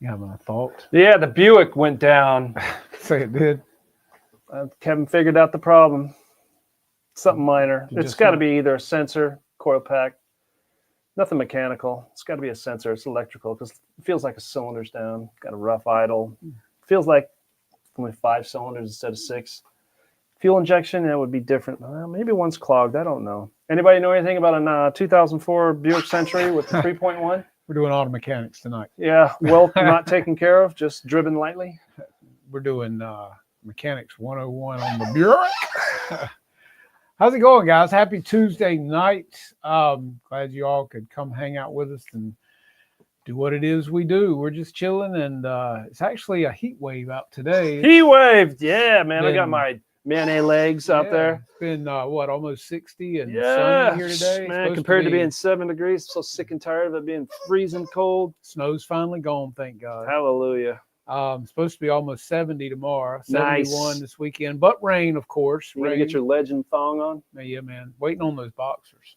You have a thought? Yeah, the Buick went down. Say it did. Kevin figured out the problem. Something minor. It's Just got to not- be either a sensor, coil pack, nothing mechanical. It's got to be a sensor. It's electrical because it feels like a cylinder's down. Got a rough idle. Feels like only 5 cylinders instead of 6. Fuel injection, it would be different. Maybe one's clogged. I don't know. Anybody know anything about a 2004 Buick Century with the 3.1? We're doing auto mechanics tonight. Yeah, well, not taken care of, just driven lightly. We're doing mechanics 101 on the Buick. How's it going, guys? Happy Tuesday night. Glad you all could come hang out with us and do what it is we do. We're just chilling, and it's actually a heat wave out today. Heat wave, yeah, man. I got my Manet legs out there. It's been almost 60 and Yeah, sunny here today. man. Compared to being 7 degrees, I'm so sick and tired of it being freezing cold. Snow's finally gone, thank God. Hallelujah. Supposed to be almost 70 tomorrow, 71 Nice. this weekend, but rain, of course. You gonna Rain. get your legend thong on? Yeah, man. Waiting on those boxers.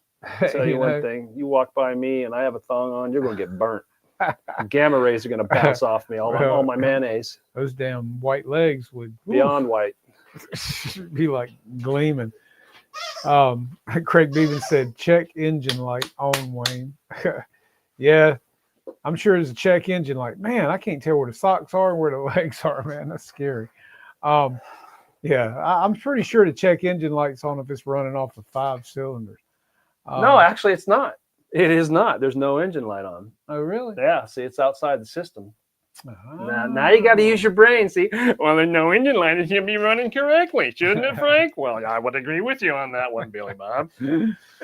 Tell you one know? thing: you walk by me and I have a thong on, you're gonna get burnt. Gamma rays are gonna bounce off me. All my mayonnaise, Those damn white legs would beyond white. be like gleaming. Craig Beavan said, check engine light on, Wayne. Yeah, I'm sure there's a check engine light. Man, I can't tell where the socks are and where the legs are, man. That's scary. Yeah, I'm pretty sure the check engine light's on if it's running off the 5 cylinders. No, actually, it's not. It is not. There's no engine light on. Oh, really? Yeah, see, it's outside the system. Now you got to use your brain. See, well, there's no engine light. It should be running correctly, shouldn't it, Frank? Well, I would agree with you on that one, Billy Bob.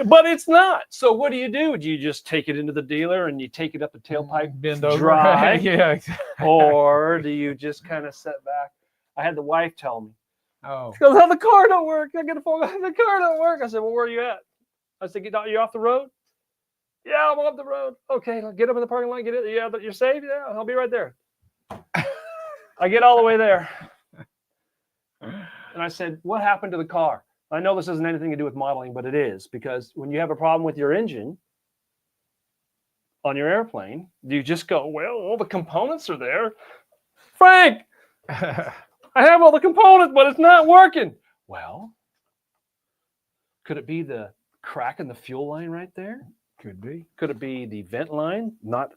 But it's not. So what do? Do you just take it into the dealer and you take it up the tailpipe, Bend over. dry? Yeah, exactly. Or do you just kind of set back? I had the wife tell me. Oh, She goes, "Oh, the car don't work." I get a phone. The car don't work. I said, "Well, where are you at?" I said, "You off the road?" "Yeah, I'm off the road." "Okay, I'll get up in the parking lot. Get it. Yeah, but you're safe. Yeah, I'll be right there." I get all the way there. And I said, "What happened to the car?" I know this isn't anything to do with modeling, but it is, because when you have a problem with your engine on your airplane, do you just go, "Well, all the components are there"? "Frank, I have all the components, but it's not working." "Well, could it be the crack in the fuel line right there? could be. Could it be the vent line not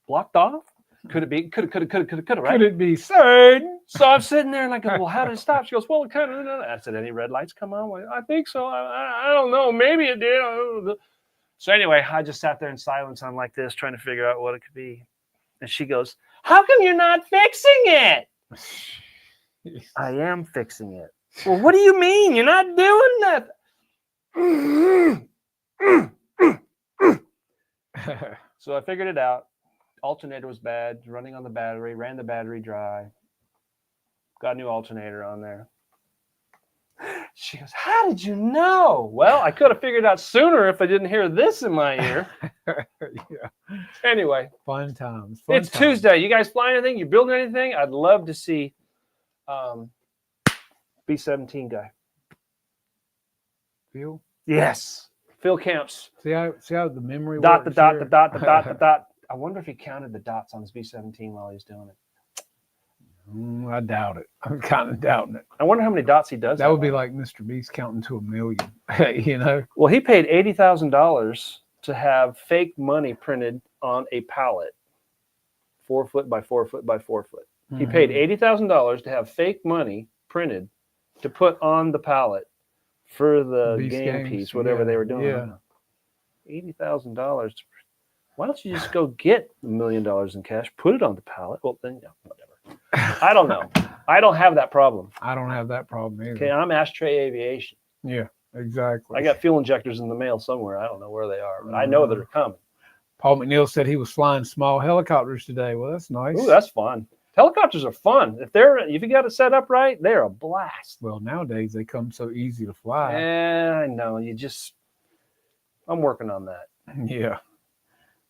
blocked off? Could it be, right?" Could it be sane? So I'm sitting there and I go, "Well, how did it stop?" She goes, "Well, it kind of." I said, "Any red lights come on?" "Well, I think so. I don't know. Maybe it did." So anyway, I just sat there in silence. I'm like this, trying to figure out what it could be. And she goes, "How come you're not fixing it?" "I am fixing it." "Well, what do you mean? You're not doing that." So I figured it out. Alternator was bad, running on the battery, ran the battery dry. Got a new alternator on there. She goes, "How did you know?" "Well, I could have figured it out sooner if I didn't hear this in my ear." Yeah. Anyway, Fun times. it's Tuesday. You guys flying anything? You building anything? I'd love to see B-17 guy. Phil? Yes. Phil Camps. See how the memory Dot, the works dot, here? the dot, the dot, the dot. I wonder if he counted the dots on his B-17 while he was doing it. I doubt it. I'm kind of doubting it. I wonder how many dots he does. That would be on. like Mr. Beast counting to 1,000,000. You know? Well, he paid $80,000 to have fake money printed on a pallet, 4 foot by 4 foot by 4 foot. He paid $80,000 to have fake money printed to put on the pallet for the These game games, piece, whatever they were doing. yeah. $80,000. Why don't you just go get $1 million in cash, put it on the pallet? Well, then, yeah, whatever. I don't know. I don't have that problem. I don't have that problem either. Okay, I'm Ashtray Aviation. Yeah, exactly. I got fuel injectors in the mail somewhere. I don't know where they are, but I know they're coming. Paul McNeil said he was flying small helicopters today. Well, that's nice. Ooh, that's fun. Helicopters are fun. If you got it set up right, they're a blast. Well, nowadays they come so easy to fly. Yeah, I know. I'm working on that. Yeah.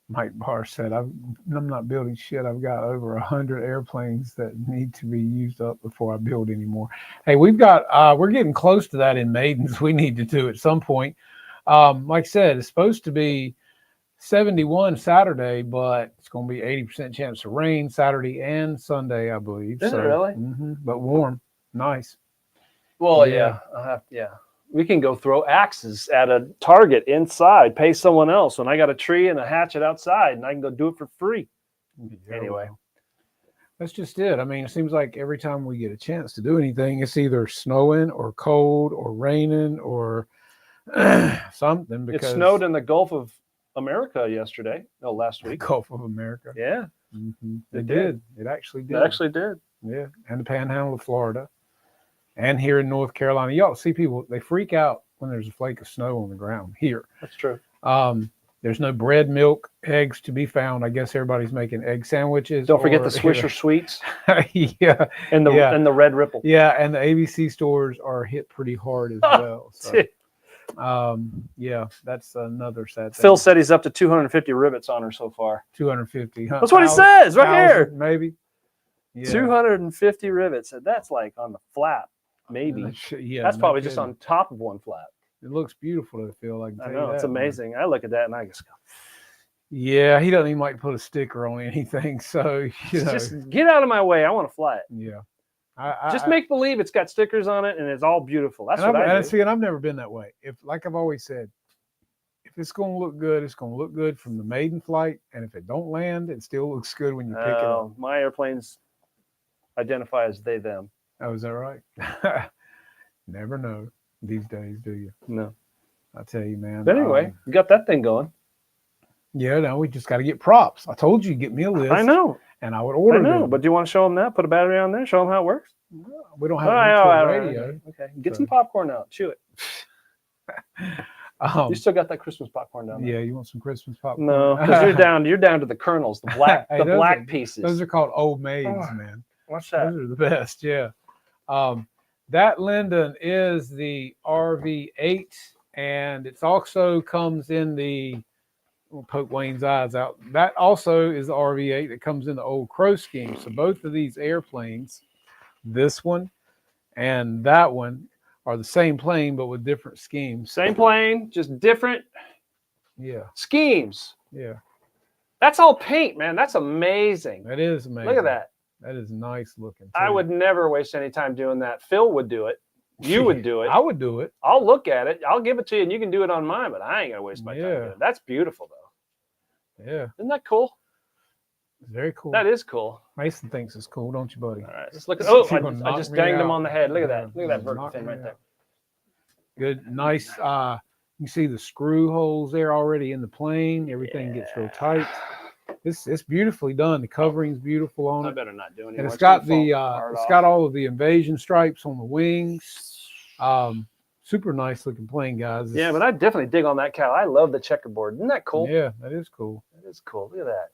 Mike Barr said, I'm not building shit. I've got over 100 airplanes that need to be used up before I build anymore. Hey, we're getting close to that in Maidens. We need to do at some point. Like I said, it's supposed to be 71 Saturday, but it's going to be 80% chance of rain Saturday and Sunday, I believe. Is it really? But warm, nice. Well, Yeah. yeah. We can go throw axes at a target inside, pay someone else. When I got a tree and a hatchet outside, and I can go do it for free. Anyway. Well, that's just it. I mean, it seems like every time we get a chance to do anything, it's either snowing or cold or raining or something. Because It snowed in the Gulf of America yesterday. No, last the week. Gulf of America. Yeah, It It did. It actually did. it actually did. Yeah, and the Panhandle of Florida, and here in North Carolina. Y'all see people, they freak out when there's a flake of snow on the ground here. That's true. There's no bread, milk, eggs to be found. I guess everybody's making egg sandwiches. Don't forget the Swisher Sweets yeah, and the Yeah. and the Red Ripple. yeah, and the ABC stores are hit pretty hard as well. So, yeah, that's another sad thing. Phil said he's up to 250 rivets on her so far. 250. That's what he says right here. Maybe. Yeah. 250 rivets. That's like on the flap, maybe. Yeah, That's no probably just kidding. on top of one flap. It looks beautiful to Phil. I can I tell know, you it's that, man. amazing. I look at that and I just go, Yeah, he doesn't even like to put a sticker on anything. So, you know, just get out of my way. I want to fly it. yeah. Just make believe it's got stickers on it and it's all beautiful. That's what I do. See, and I've never been that way. If, like I've always said, if it's going to look good, it's going to look good from the maiden flight. And if it don't land, it still looks good when you pick it up. My airplanes identify as they, them. Oh, is that right? Never know these days, do you? No. I tell you, man. But anyway, you got that thing going. Yeah, no, we just got to get props. I told you, get me a list. I know. And I would order I know. them. But do you want to show them that? Put a battery on there? Show them how it works? We don't have All a right, radio. Okay. Get So- some popcorn out. Chew it. You still got that Christmas popcorn down there? Yeah, you want some Christmas popcorn? No, because you're down to the kernels, the black, Hey, the those black are- pieces. Those are called old maids, Oh. man. What's that? Those are the best, yeah. That Linden is the RV8, and it's also comes in the, we'll poke Wayne's eyes out. That also is the RV8 that comes in the old Crow scheme. So both of these airplanes, this one and that one, are the same plane but with different schemes. Same plane, just different Yeah, schemes. yeah. That's all paint, man. That's amazing. That is amazing. Look at that. That is nice looking. I too. would never waste any time doing that. Phil would do it. You would do it. I would do it. I'll look at it. I'll give it to you, and you can do it on mine. But I ain't gonna waste my time. Doing it. That's beautiful, though. Yeah, Isn't that cool? it's very cool. That is cool. Mason thinks it's cool, don't you, buddy? All right, let's look at. You're Oh, gonna I knock just me danged him out. on the head. Look at Yeah, that. Look at that vertical knock fin me right there. out. Good, nice. You see the screw holes there already in the plane. Everything gets real tight. It's beautifully done. The covering's beautiful on I it, better not do anymore. and it's got gonna the fall hard it's off. got all of the invasion stripes on the wings. Super nice looking plane, guys. Yeah, but I definitely dig on that cow. I love the checkerboard. Isn't that cool? Yeah, that is cool. That is cool. Look at that.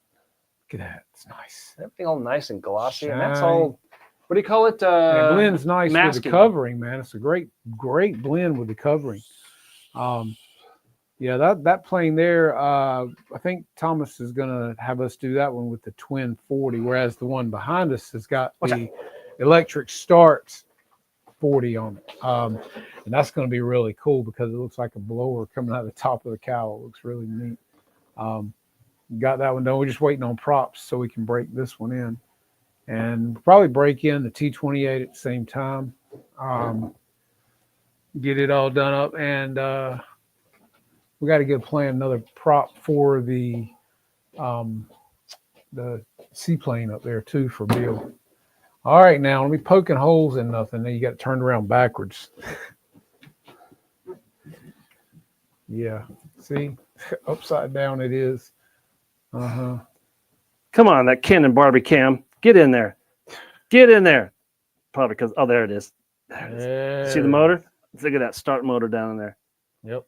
Look at that. It's nice. Everything all nice and glossy, and that's Shiny. all. What do you call it? And it blends nice with masking. the covering, man. It's a great blend with the covering. Yeah, that plane there, I think Thomas is gonna have us do that one with the twin 40, whereas the one behind us has got What's the electric start 40 on it. And that's gonna be really cool because it looks like a blower coming out of the top of the cowl. It looks really neat. Got that one done. We're just waiting on props so we can break this one in. And probably break in the T28 at the same time. Get it all done up, and we got to get a plan another prop for the seaplane up there too for Bill. All right, now let me poking holes in nothing. Then you got to turn around backwards. Yeah, see, upside down it is. Come on, that Ken and Barbie cam. Get in there. Get in there. Probably because, oh, there it is. There it is. See the motor? Look at that start motor down in there. Yep.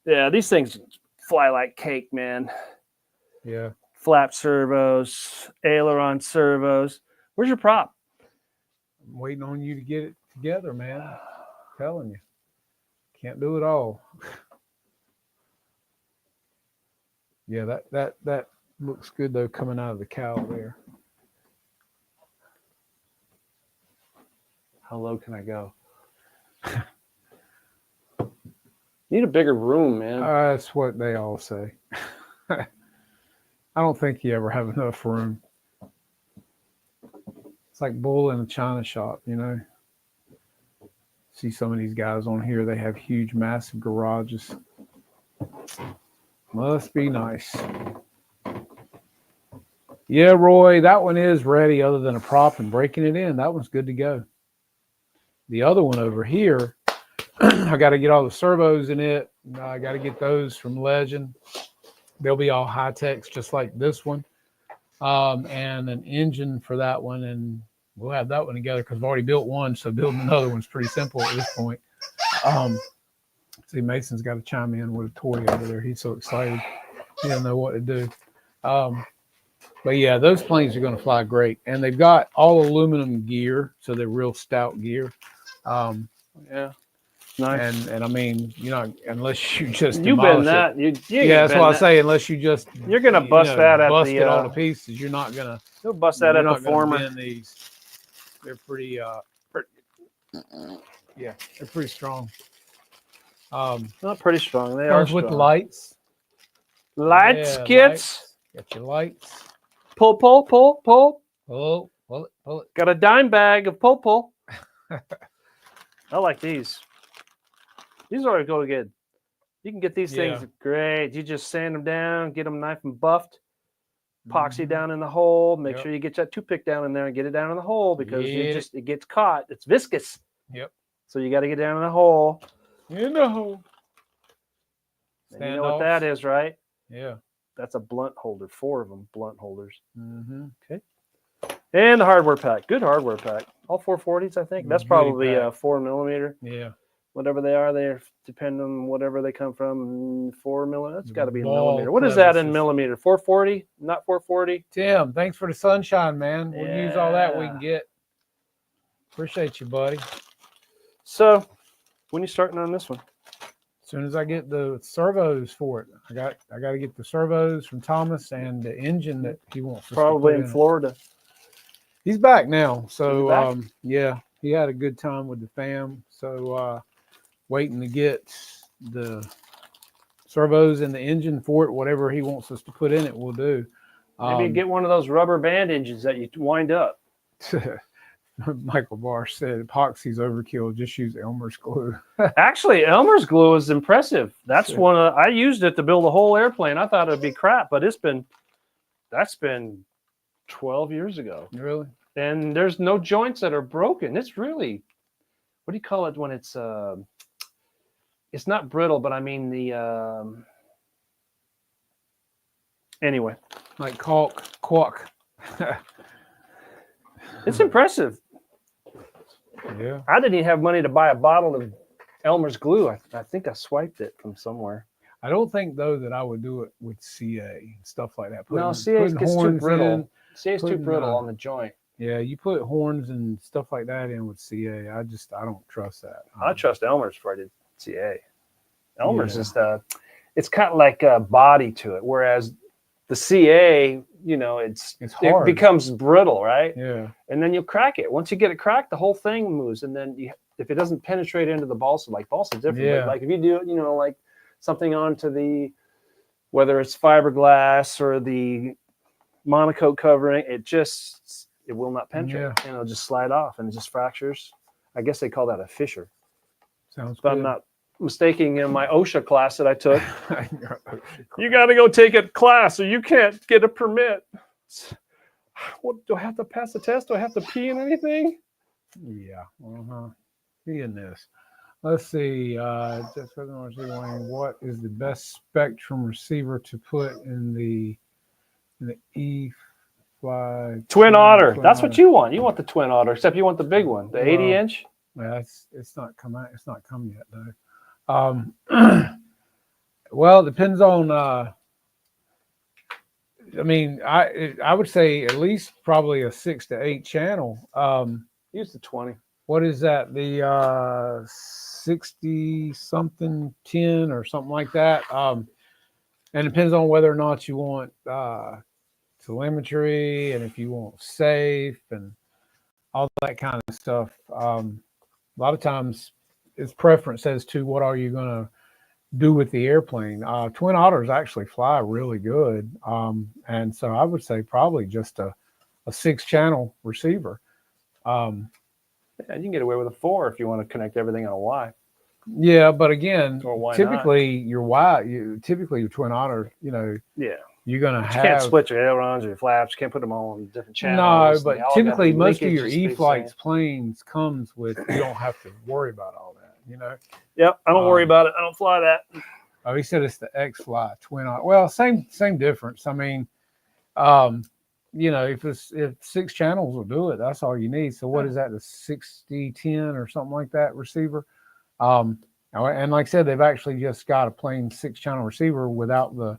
Yeah, these things fly like cake, man. Yeah. Flap servos, aileron servos. Where's your prop? I'm waiting on you to get it together, man. I'm telling you. Can't do it all. Yeah, that looks good though coming out of the cowl there. How low can I go? Need a bigger room, man. That's what they all say. I don't think you ever have enough room. It's like bull in a china shop, you know. See some of these guys on here, they have huge, massive garages. Must be nice. Yeah, Roy, that one is ready other than a prop and breaking it in. That one's good to go. The other one over here, I got to get all the servos in it. I got to get those from Legend. They'll be all high techs just like this one. And an engine for that one. And we'll have that one together because I've already built one. So building another one's pretty simple at this point. See, Mason's got to chime in with a toy over there. He's so excited. He doesn't know what to do. But yeah, those planes are going to fly great. And they've got all aluminum gear. So they're real stout gear. Yeah. Nice. And I mean, you know, unless you just You bend that. Yeah, that's what I say. Unless you just you're gonna bust that at bust the it all to pieces. You're not gonna. You'll bust that at the former. Bend these. They're pretty. Yeah, they're pretty strong. Not pretty strong. They are Comes strong. with lights. Lights, Yeah, kits. Got your lights. Pull. Pull it. Got a dime bag of pull. I like these. These are go good. You can get these things great. You just sand them down, get them knife and buffed, epoxy down in the hole. Make sure you get that toothpick down in there and get it down in the hole because it gets caught. It's viscous. Yep. So you got to get down in the hole. In the hole. And you know what that is, right? Yeah. That's a blunt holder. 4 of them blunt holders. Mm-hmm. Okay. And the hardware pack. Good hardware pack. All 440s, I think. That's probably a 4mm. Yeah. Whatever they are, they depend on whatever they come from. 4mm. That's got to be in Ball millimeter. What is that in crevices. millimeter? 440? Not 440? Tim, thanks for the sunshine, man. We'll use all that we can get. Appreciate you, buddy. So, when you starting on this one? As soon as I get the servos for it, I got to get the servos from Thomas and the engine that he wants. Probably in Florida. He's back now, so back? yeah, he had a good time with the fam. So waiting to get the servos and the engine for it. Whatever he wants us to put in it, we'll do. Maybe get one of those rubber band engines that you wind up. Michael Barr said epoxy's overkill. Just use Elmer's glue. Actually, Elmer's glue is impressive. That's I used it to build a whole airplane. I thought it'd be crap, but that's been 12 years ago. Really? And there's no joints that are broken. It's really, what do you call it when it's not brittle, but I mean the anyway. Like caulk. It's impressive. Yeah. I didn't even have money to buy a bottle of Elmer's glue. I think I swiped it from somewhere. I don't think though that I would do it with CA and stuff like that. No, CA gets too brittle. CA is too brittle on the joint. Yeah, you put horns and stuff like that in with CA. I don't trust that. I trust Elmer's before I did CA. Elmer's is it's kind of like a body to it, whereas the CA, you know, it hard. becomes brittle, right? Yeah. And then you crack it. Once you get it cracked, the whole thing moves. And then if it doesn't penetrate into the balsa, like balsa different, but like if you do, you know, like something onto whether it's fiberglass or the monocoque covering, it will not penetrate and it'll just slide off and it just fractures. I guess they call that a fissure. Sounds good. I'm not mistaking in my OSHA class that I took. You got to go take a class or you can't get a permit. What, do I have to pass the test? Do I have to pee in anything? Yeah. Pee in this. Let's see. What is the best spectrum receiver to put in the E5 Twin Otter? That's what you want. You want the Twin Otter, except you want the big one, the 80-inch. Yeah, it's not come out. It's not come yet though. Well, it depends on. I mean, I would say at least probably a 6 to 8 channel. Use the 20. What is that? The 60 something 10 or something like that. And it depends on whether or not you want telemetry and if you want safe and all that kind of stuff. A lot of times it's preference as to what are you going to do with the airplane. Twin Otters actually fly really good, and so I would say probably just a 6-channel receiver. Um, Yeah, you can get away with a 4 if you want to connect everything on a Y. yeah, but again, Or why not? typically typically your Twin Otter, Yeah. you're gonna But you can't have. split your ailerons or your flaps. You can't put them all on different No, channels. but They all gotta typically be most of linkage, your just be the E-flights same. planes comes with, you don't have to worry about all that, Yep, I don't worry Um, about it. I don't fly that. Oh, he said it's the X-Fly Twin Otter. Well, same difference. I mean, um, if 6 channels will do it, that's all you need. So what is that, the 60-10 or something like that receiver? And like I said, they've actually just got a plain 6-channel receiver without the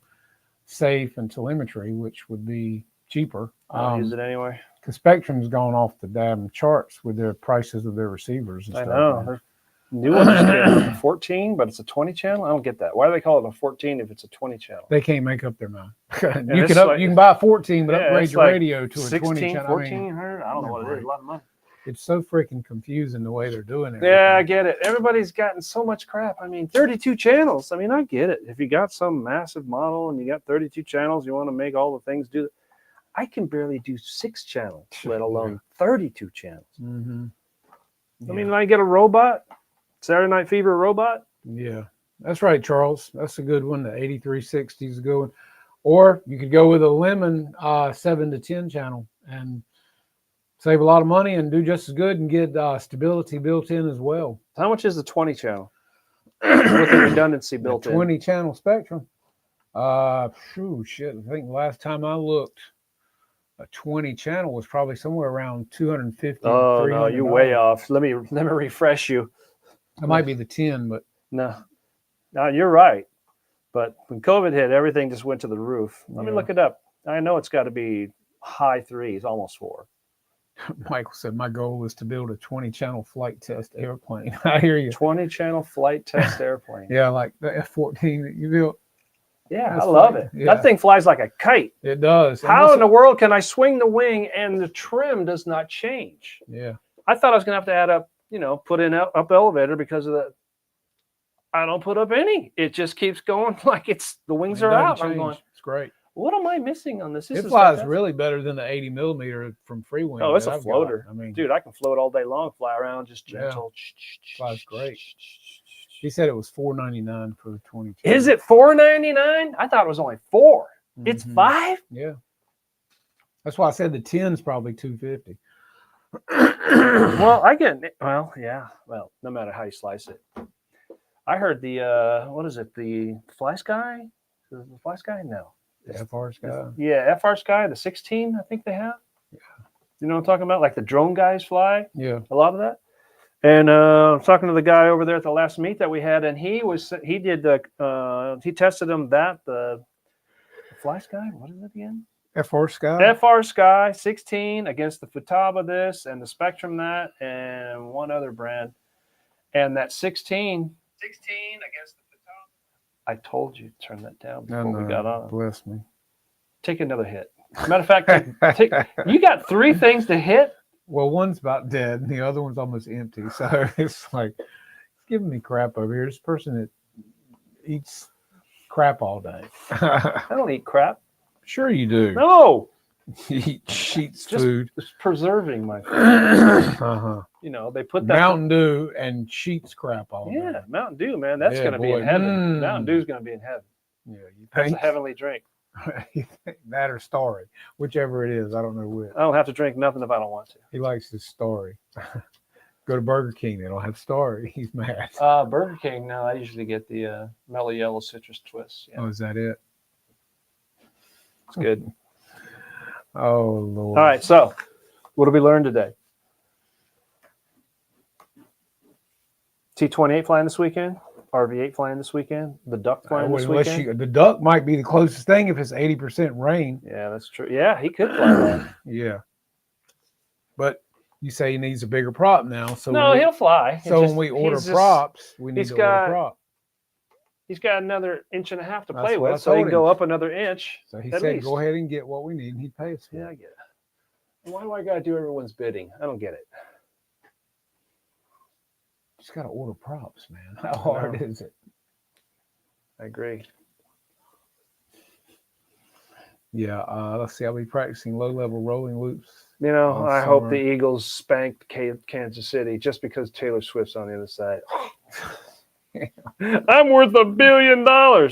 safe and telemetry, which would be cheaper. I don't use it anyway. Because Spectrum's gone off the damn charts with their prices of their receivers and I stuff. know. man. Their new one just came out, 14, but it's a 20 channel. I don't get that. Why do they call it a 14 if it's a 20 channel? They can't make up their mind. you it's can like- you can buy a 14, but Yeah, upgrade it's your like radio to a 20 16, channel. 1400. I don't know what it is. right. A lot of money. It's so freaking confusing the way they're doing it. Yeah, I get it. Everybody's gotten so much crap. I mean, 32 channels. I mean, I get it. If you got some massive model and you got 32 channels, you want to make all the things do. I can barely do 6 channels, let alone 32 channels. Mm-hmm. I mean, I get a robot, Saturday Night Fever robot. Yeah, that's right, Charles. That's a good one. The 8360 is a good one. Or you could go with a Lemon 7 to 10 channel and save a lot of money and do just as good and get stability built in as well. How much is the 20 channel with the redundancy built The in? 20 channel Spectrum. Shit. I think last time I looked, a 20 channel was probably somewhere around 250. Oh no, you're way off. Let me refresh you. It might be the 10, but No, you're right. But when COVID hit, everything just went to the roof. Let me Yeah. look it up. I know it's got to be high 3s, almost 4. Michael said my goal is to build a 20 channel flight test airplane. I hear you. 20 channel flight test airplane. Yeah, like the F-14 that you built. Yeah, That's I love funny. it. Yeah. That thing flies like a kite. It does. And How this- in the world can I swing the wing and the trim does not change? Yeah. I thought I was going to add up, put in up elevator because of the. I don't put up any. It just keeps going like the wings It are doesn't out. I'm change. going, It's great. what am I missing on this? This It is flies fantastic. really better than the 80 millimeter from Freewing. Oh, it's that a I've got. floater. I mean, Dude, I can float all day long, fly around just Yeah. gentle. Flies great. He said it was $499 for the 20. Is it $4.99? I thought it was only 4. It's Mhm. 5. Yeah. That's why I said the 10 is probably $250. Well, no matter how you slice it. I heard the what is it? The Fly Sky? Is it the Fly Sky? No. The FR Sky. Yeah, FR Sky, the 16, I think they have. Yeah. You know what I'm talking about? Like the drone guys fly, Yeah. a lot of that. And I'm talking to the guy over there at the last meet that we had, and he tested them the Fly Sky. What is it again? FR Sky. FR Sky 16 against the Futaba this and the Spectrum that and one other brand. And that 16 against the Futaba. I told you to turn that down before we got on. Bless me. Take another hit. Matter of fact, you got 3 things to hit. Well, one's about dead and the other one's almost empty. So it's like, it's giving me crap over here. This person that eats crap all day. I don't eat crap. Sure you do. No, You eat sheets Just- food. it's preserving my food. Uh-huh. They put that. Mountain Dew and sheets crap all day. Yeah, Mountain Dew, man. That's Yeah, going to be boy. in heaven. Mm. Mountain Dew's going to be in heaven. Yeah, you That's a think heavenly drink. that or Story, whichever it is. I don't know which. I don't have to drink nothing if I don't want to. He likes his Story. Go to Burger King, they don't have Story. He's mad. Burger King. No, I usually get the mellow yellow citrus twist. Yeah, Oh, is that it? it's good. Oh Lord. All right. So, what did we learn today? T-28 flying this weekend. RV-8 flying this weekend. The Duck flying this weekend. The Duck might be the closest thing if it's 80% rain. Yeah, that's true. Yeah, he could fly that. Yeah. But you say he needs a bigger prop now. So No, he'll fly. So when we order props, we need he's to got- order prop. He's got another inch and a half to That's play what I with, so he told can go him. up another inch. So he at said, least. go ahead and get what we need, and he pays for Yeah, I it. get it. Why do I got to do everyone's bidding? I don't get it. Just got to order props, man. How hard No. is it? I agree. Yeah. Let's see. I'll be practicing low-level rolling loops. You know, all I hope the summer. Eagles spanked Kansas City just because Taylor Swift's on the other side. I'm worth $1 billion.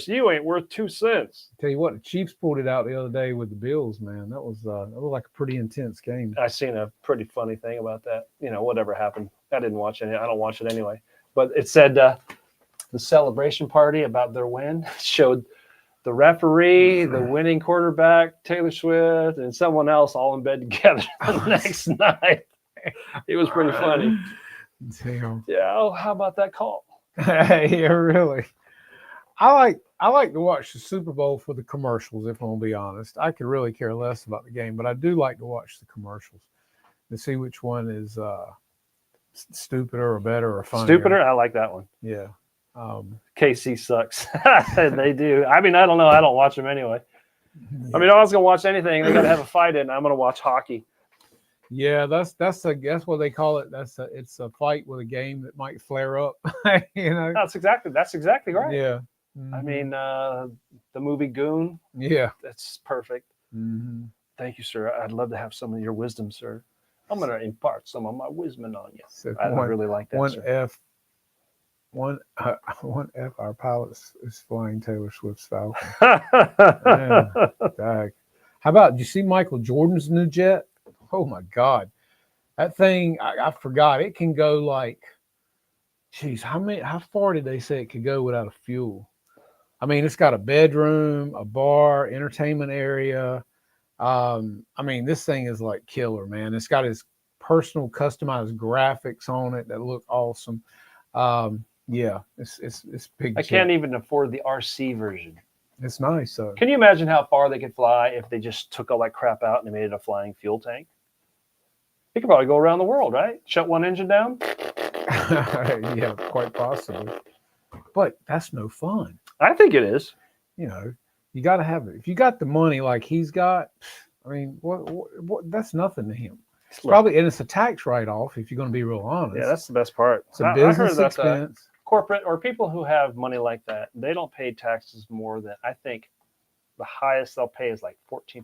You ain't worth 2 cents. Tell you what, the Chiefs pulled it out the other day with the Bills. Man, that was like a pretty intense game. I seen a pretty funny thing about that. You know, whatever happened. I didn't watch it. I don't watch it anyway. But it said the celebration party about their win showed the referee, the winning quarterback, Taylor Swift, and someone else all in bed together the next night. It was pretty funny. Damn. Yeah. Oh, how about that call? Yeah, really. I like to watch the Super Bowl for the commercials. If I'm gonna be honest, I could really care less about the game, but I do like to watch the commercials to see which one is stupider or better or funnier. Stupider? I like that one. Yeah. KC sucks. They do. I mean, I don't know. I don't watch them anyway. I mean, I was gonna watch anything. They got to have a fight in. I'm gonna watch hockey. Yeah, that's what they call it. It's a fight with a game that might flare up. You know. That's exactly right. Yeah. I mean, the movie Goon. Yeah. That's perfect. Mm-hmm. Thank you, sir. I'd love to have some of your wisdom, sir. I'm gonna impart some of my wisdom on you. So I really like that. One F. Our pilot is flying Taylor Swift's Falcon. Man, dag. How about? Did you see Michael Jordan's new jet? Oh my God, that thing! I forgot. It can go like, geez, how far did they say it could go without a fuel? I mean, it's got a bedroom, a bar, entertainment area. I mean, this thing is like killer, man. It's got his personal customized graphics on it that look awesome. Yeah, it's big. I can't even afford the RC version. It's nice. So can you imagine how far they could fly if they just took all that crap out and they made it a flying fuel tank? They could probably go around the world, right? Shut one engine down. Yeah, quite possibly. But that's no fun. I think it is. You know, you got to have it. If you got the money like he's got, I mean, what that's nothing to him. Probably, and it's a tax write-off if you're going to be real honest. Yeah, that's the best part. It's a business expense. Corporate or people who have money like that, they don't pay taxes more than, I think the highest they'll pay is like 14%.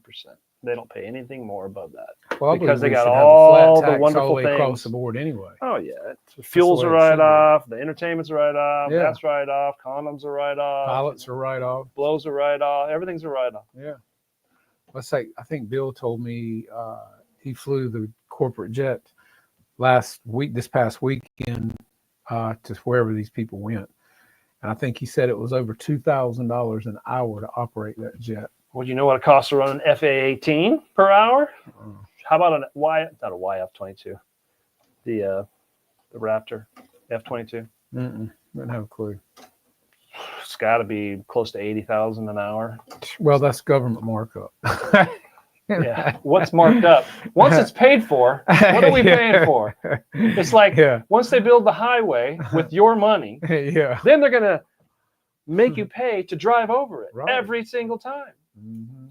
They don't pay anything more above that. Well, because they got all all the wonderful things across the board anyway. Oh yeah, fuels are right off, the entertainment's right off, that's right off, condoms are right off, pilots are right off, blows are right off, everything's a write off. Yeah. Let's say I think Bill told me he flew the corporate jet this past weekend to wherever these people went. And I think he said it was over $2,000 an hour to operate that jet. Well, you know what it costs to run an FA-18 per hour? How about not a YF-22, the Raptor F-22? Didn't have a clue. It's got to be close to $80,000 an hour. Well, that's government markup. Yeah. What's marked up? Once it's paid for, what are we paying for? It's like once they build the highway with your money, then they're going to make you pay to drive over it every single time. Mm-hmm.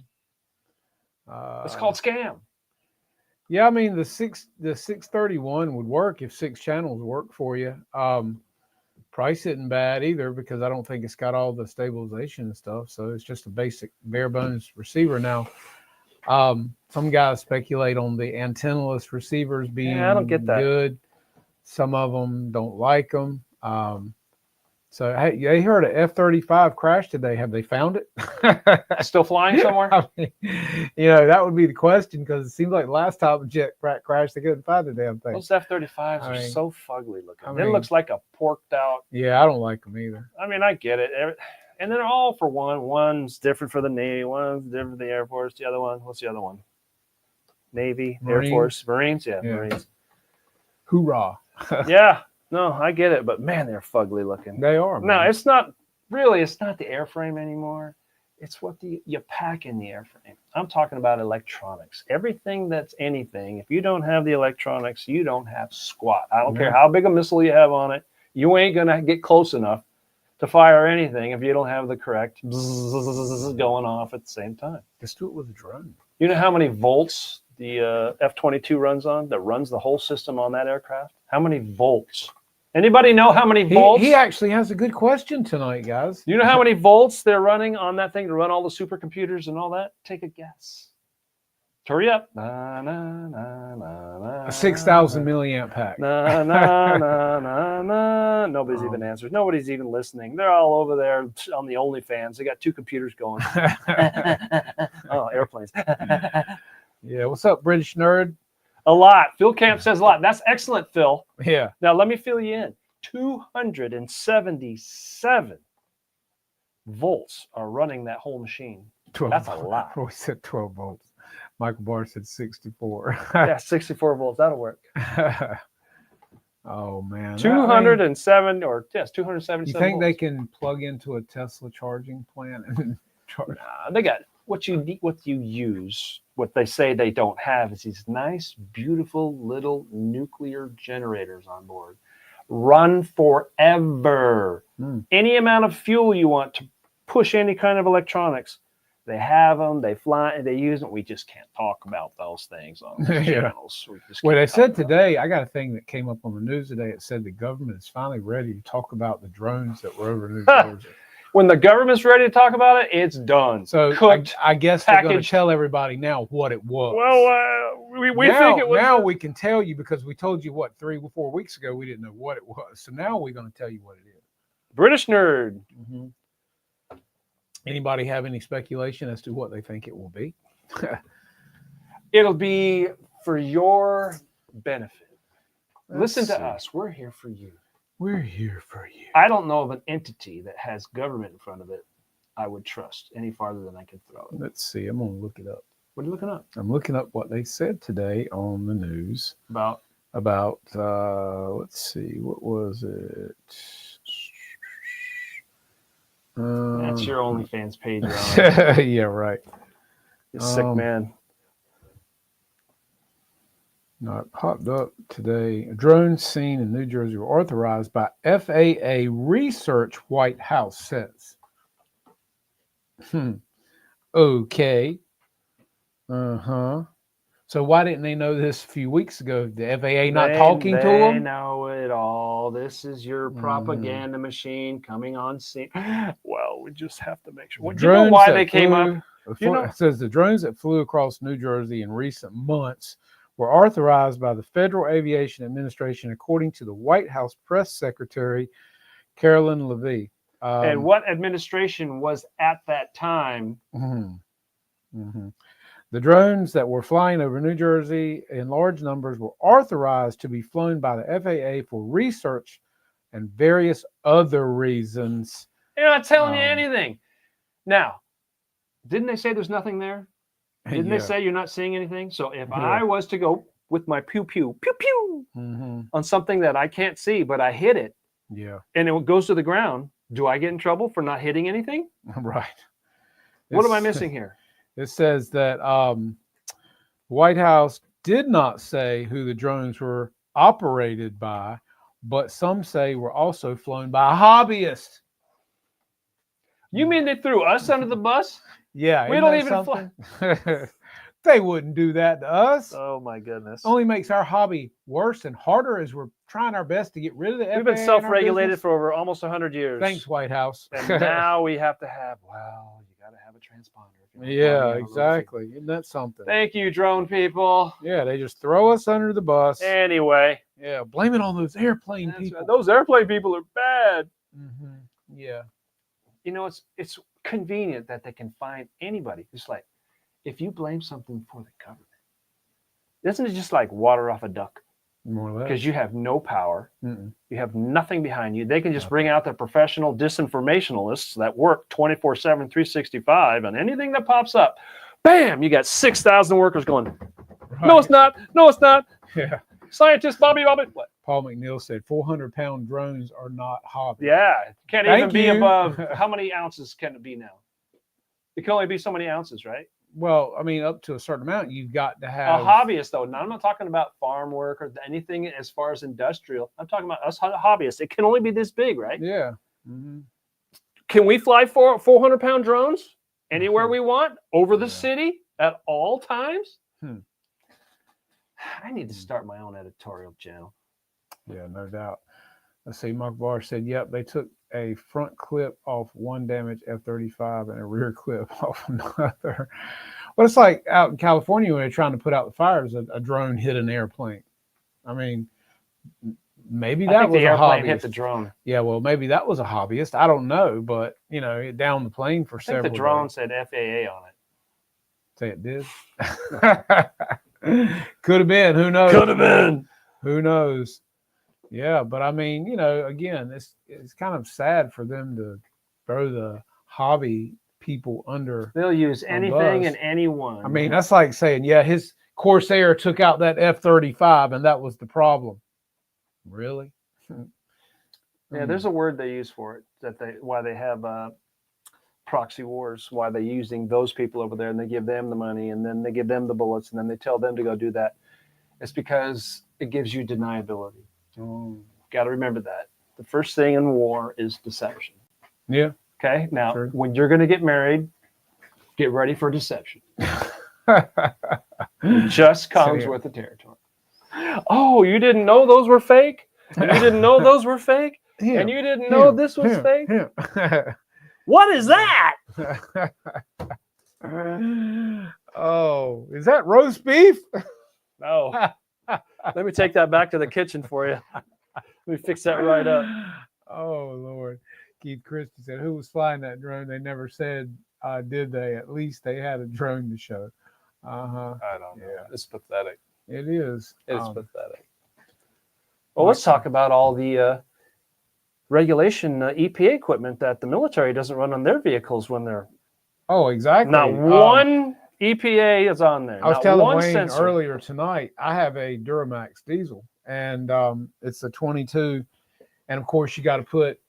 It's called scam. Yeah, I mean the 631 would work if 6 channels work for you. Price isn't bad either because I don't think it's got all the stabilization and stuff. So it's just a basic bare bones receiver now. Some guys speculate on the antennaless receivers being I don't get that. good. Some of them don't like them. So hey, they heard an F-35 crash today. Have they found it? Still flying somewhere? I mean, that would be the question because it seems like last time a jet crashed, they couldn't find the damn thing. Those F-35s are so fugly looking. It looks like a porked out. Yeah, I don't like them either. I mean, I get it. And they're all for one. One's different for the Navy. One's different for the Air Force. The other one, what's the other one? Navy, Marines. Air Force, Marines. Yeah, Marines. Hoorah. Yeah. No, I get it, but man, they're fugly looking. They are. Man. No, it's not the airframe anymore. It's what you pack in the airframe. I'm talking about electronics. Everything that's anything. If you don't have the electronics, you don't have squat. I don't care how big a missile you have on it. You ain't going to get close enough to fire anything if you don't have the correct bzzz going off at the same time. Just do it with a drone. You know how many volts the F-22 runs on? That runs the whole system on that aircraft? How many volts Anybody know how many volts? He actually has a good question tonight, guys. You know how many volts they're running on that thing to run all the supercomputers and all that? Take a guess. Hurry up. Na, na, na, na, na, A 6,000 na, milliamp pack. na, na, na, na, na. Nobody's even answered. Nobody's even listening. They're all over there on the OnlyFans. They got two computers going. Oh, airplanes. Yeah, what's up, British nerd? A lot. Phil Camp says a lot. That's excellent, Phil. Yeah. Now, let me fill you in. 277 volts are running that whole machine. 12. That's a lot. We said 12 volts. Michael Barr said 64. Yeah, 64 volts. That'll work. Oh, man. 207 or yes, 277 You think volts. they can plug into a Tesla charging plant and charge? Nah, they got what you use. What they say they don't have is these nice, beautiful little nuclear generators on board. Run forever. Any amount of fuel you want to push any kind of electronics, they have them. They fly and they use them. We just can't talk about those things on the Yeah. channels. We just Well, can't they talk said about them. today, I got a thing that came up on the news today. It said the government is finally ready to talk about the drones that were over New Jersey. When the government's ready to talk about it, it's done. So cooked. I guess they're going to packaged. tell everybody now what it was. Well, we now, think it was. now we can tell you because we told you what 3 or 4 weeks ago we didn't know what it was. So now we're going to tell you what it is. British nerd. Mm-hmm. Anybody have any speculation as to what they think it will be? It'll be for your benefit. Listen to Let's see. us. We're here for you. We're here for you. I don't know of an entity that has government in front of it I would trust any farther than I can throw it. Let's see. I'm going to look it up. What are you looking up? I'm looking up what they said today on the news About let's see, what was it? that's your OnlyFans page. Ron. Yeah, right. You sick man. No, it popped up today. Drones seen in New Jersey were authorized by FAA research, White House says. Okay. Uh-huh. So why didn't they know this a few weeks ago? The FAA not talking to They them? know it all. This is your propaganda machine coming on scene. Well, we just have to make sure. Well, do you know Drones why that they came up? It says the drones that flew across New Jersey in recent months were authorized by the Federal Aviation Administration, according to the White House press secretary, Carolyn Levy. And what administration was at that time? The drones that were flying over New Jersey in large numbers were authorized to be flown by the FAA for research and various other reasons. They're not telling you Um, anything. Now, didn't they say there's nothing there? Didn't Yeah. they say you're not seeing anything? So if Yeah. I was to go with my pew pew pew pew Mhm. on something that I can't see, but I hit it Yeah, and it goes to the ground, do I get in trouble for not hitting anything? right. What am I It's- missing here? It says that White House did not say who the drones were operated by, but some say were also flown by hobbyists. You mean they threw us under the bus? Yeah, We isn't don't that even fly. something? They wouldn't do that to us. Oh my goodness. Only makes our hobby worse and harder as we're trying our best to get rid of the FAA. We've been in our self-regulated business. for over almost 100 years. Thanks, White House. And now we have to have, well, you got to have a transponder. if you want to fly Yeah, on those things. exactly. Isn't that something? Thank you, drone people. Yeah, they just throw us under the bus. Anyway, Yeah, blame it on those airplane that's people. right. Those airplane people are bad. Mhm. Yeah. You know, it's convenient that they can find anybody. It's like, if you blame something for the government, isn't it just like water off a duck? More or less. Because you have no power. Mm-mm. You have nothing behind you. They can just bring out the professional disinformationalists that work 24/7, 365, and anything that pops up, bam, you got 6,000 workers going, no, it's not. No, it's not. Yeah. Scientist Bobby. What? Paul McNeil said 400-pound drones are not hobby. Yeah. Can't Thank even be you. above. How many ounces can it be now? It can only be so many ounces, right? Well, I mean, up to a certain amount, you've got to A have hobbyist, though. Now, I'm not talking about farm work or anything as far as industrial. I'm talking about us hobbyists. It can only be this big, right? Yeah. Mhm. Can we fly 400-pound drones anywhere we want over the Yeah. city at all times? Hmm. I need to start my own editorial channel. Yeah, no doubt. Let's see. Mark Barr said, "Yep, they took a front clip off one damaged F-35 and a rear clip off another." Well, it's like out in California when they're trying to put out the fires, a drone hit an airplane. I mean, maybe I that think was the a airplane hobbyist. hit the drone. Yeah, well, maybe that was a hobbyist. I don't know, but you know, it downed the plane for I think several the drone days. said FAA on it. Say it did. Could have been. Who knows? Could have been. Who knows? Yeah, but I mean, you know, again, it's kind of sad for them to throw the hobby people under. They'll use anything and anyone. I mean, that's like saying, yeah, his Corsair took out that F-35 and that was the problem. Really? Yeah, there's a word they use for it, why they have proxy wars, why they're using those people over there, and they give them the money, and then they give them the bullets, and then they tell them to go do that. It's because it gives you deniability. Got to remember that. The first thing in war is deception. Yeah. Okay. Now, Sure. when you're going to get married, get ready for deception. It just comes with the territory. Oh, you didn't know those were fake? And you didn't know those were fake? And you didn't know this was fake? What is that? Oh, is that roast beef? No. Let me take that back to the kitchen for you. Let me fix that right up. Oh, Lord. Keith Christie said, who was flying that drone? They never said, did they? At least they had a drone to show. Uh-huh. I don't know. Yeah. It's pathetic. It is. It's pathetic. Well, let's talk about all the regulation EPA equipment that the military doesn't run on their vehicles when they're Oh, exactly. not one EPA is on there. I was Not telling one Wayne sensor. earlier tonight, I have a Duramax diesel, and it's a 22. And of course, you got to put,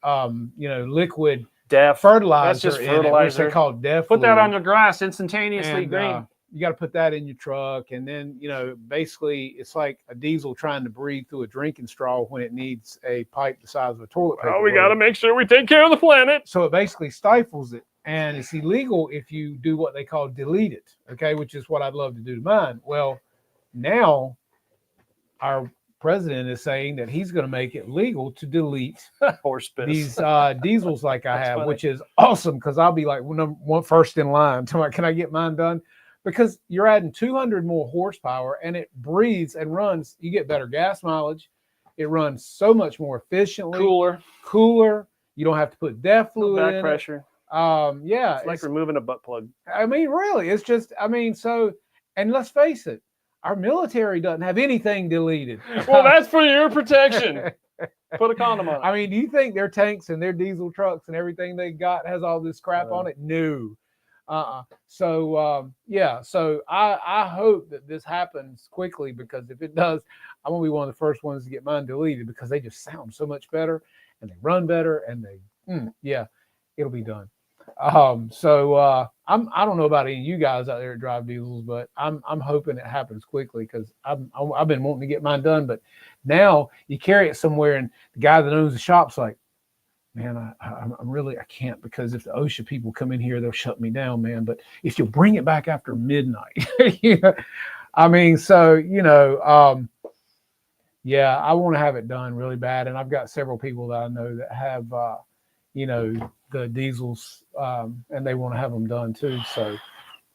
liquid DEF. fertilizer That's just in it, which fertilizer. they call DEF. Put that fluid. on your grass instantaneously And, green. you got to put that in your truck, and then basically it's like a diesel trying to breathe through a drinking straw when it needs a pipe the size of a toilet paper. Well, we got to roll. make sure we take care of the planet. So it basically stifles it, and it's illegal if you do what they call delete it, okay, which is what I'd love to do to mine. Well, now our president is saying that he's going to make it legal to delete Horse piss. these diesels like I That's have, funny. which is awesome because I'll be like one first in line. Can I get mine done? Because you're adding 200 more horsepower and it breathes and runs. You get better gas mileage. It runs so much more efficiently. Cooler. You don't have to put DEF fluid Back in pressure. it. Yeah. It's like removing a butt plug. I mean, really, it's just, and let's face it, our military doesn't have anything deleted. Well, that's for your protection. Put a condom on it. I mean, do you think their tanks and their diesel trucks and everything they got has all this crap on it? No. So I hope that this happens quickly, because if it does, I'm gonna be one of the first ones to get mine deleted, because they just sound so much better and they run better and it'll be done. I don't know about any of you guys out there that drive diesels, but I'm hoping it happens quickly, because I've been wanting to get mine done, but now you carry it somewhere and the guy that owns the shop's like, man, I can't, because if the OSHA people come in here, they'll shut me down, man. But if you'll bring it back after midnight, I mean, so, I want to have it done really bad. And I've got several people that I know that have, the diesels, and they want to have them done too. So,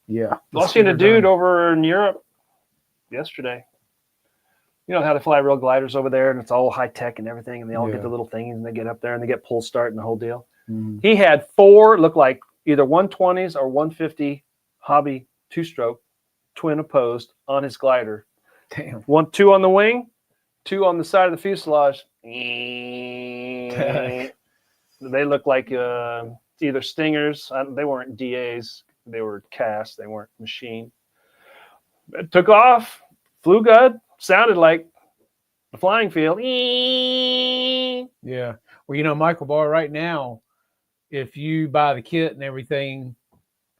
yeah. I seen a dude over in Europe yesterday. You know how they fly real gliders over there, and it's all high tech and everything, and they all get the little thingies, and they get up there and they get pull start and the whole deal. Mm-hmm. He had 4, look like either 120s or 150 hobby 2-stroke twin opposed on his glider. Damn. 2 on the wing, 2 on the side of the fuselage. They look like either Stingers. They weren't DAs. They were cast. They weren't machine. It took off, flew good. Sounded like the flying field. Yeah. Well, Michael Barr, right now, if you buy the kit and everything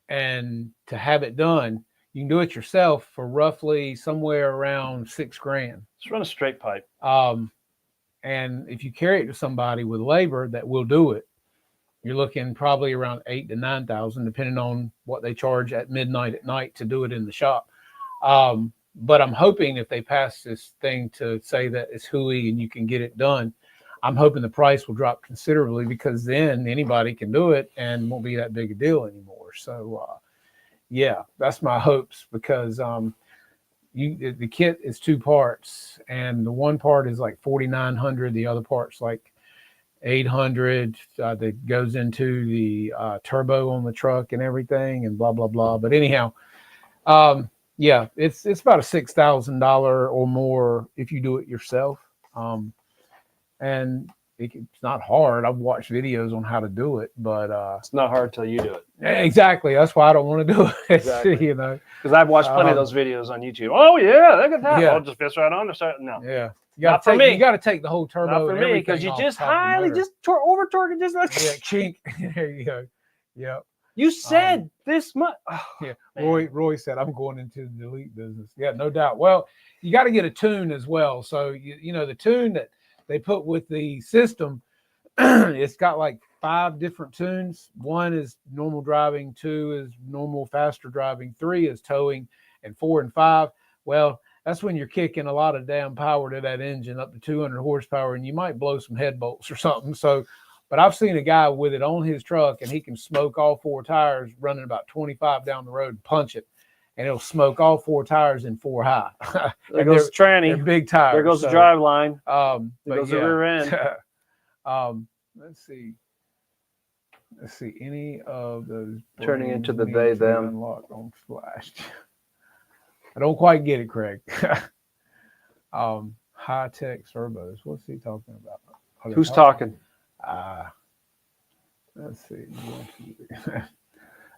and to have it done, you can do it yourself for roughly somewhere around $6,000. Just run a straight pipe. And if you carry it to somebody with labor that will do it, you're looking probably around $8,000 to $9,000, depending on what they charge at midnight at night to do it in the shop. But I'm hoping if they pass this thing to say that it's HUI and you can get it done, I'm hoping the price will drop considerably because then anybody can do it and won't be that big a deal anymore. So, yeah, that's my hopes because the kit is 2 parts, and the one part is like $4,900. The other part's like $800. That goes into the turbo on the truck and everything, and blah blah blah. But anyhow, yeah, it's about a $6,000 or more if you do it yourself. And it's not hard. I've watched videos on how to do it, but It's not hard till you do it. exactly. That's why I don't want to do it. Exactly. You know, Because I've watched plenty of those videos on YouTube. Oh yeah, look at that. Yeah. I'll just fist right on. No, yeah. You Not gotta for take, me. You got to take the whole turbo. not for and me because everything you off just the top of the highly motor. just over torque it just like Yeah, chink. There you go. Yep. you said this much. Yeah. Man. Roy said, I'm going into the delete business. Yeah, no doubt. Well, you got to get a tune as well. So, you know, the tune that they put with the system, it's got like 5 different tunes. 1 is normal driving, 2 is normal faster driving, 3 is towing, and 4 and 5. Well, that's when you're kicking a lot of damn power to that engine up to 200 horsepower, and you might blow some head bolts or something. So, but I've seen a guy with it on his truck, and he can smoke all 4 tires running about 25 down the road and punch it, and it'll smoke all 4 tires in 4 high. There And goes the they're tranny. big tires. There goes so, the drive line. There There goes the rear end. Let's see. Any of those Turning into brains the need they, to be them. unlocked on Flash. I don't quite get it, Craig. High tech turbos. What's he talking about? Are they Who's talking? Let's see.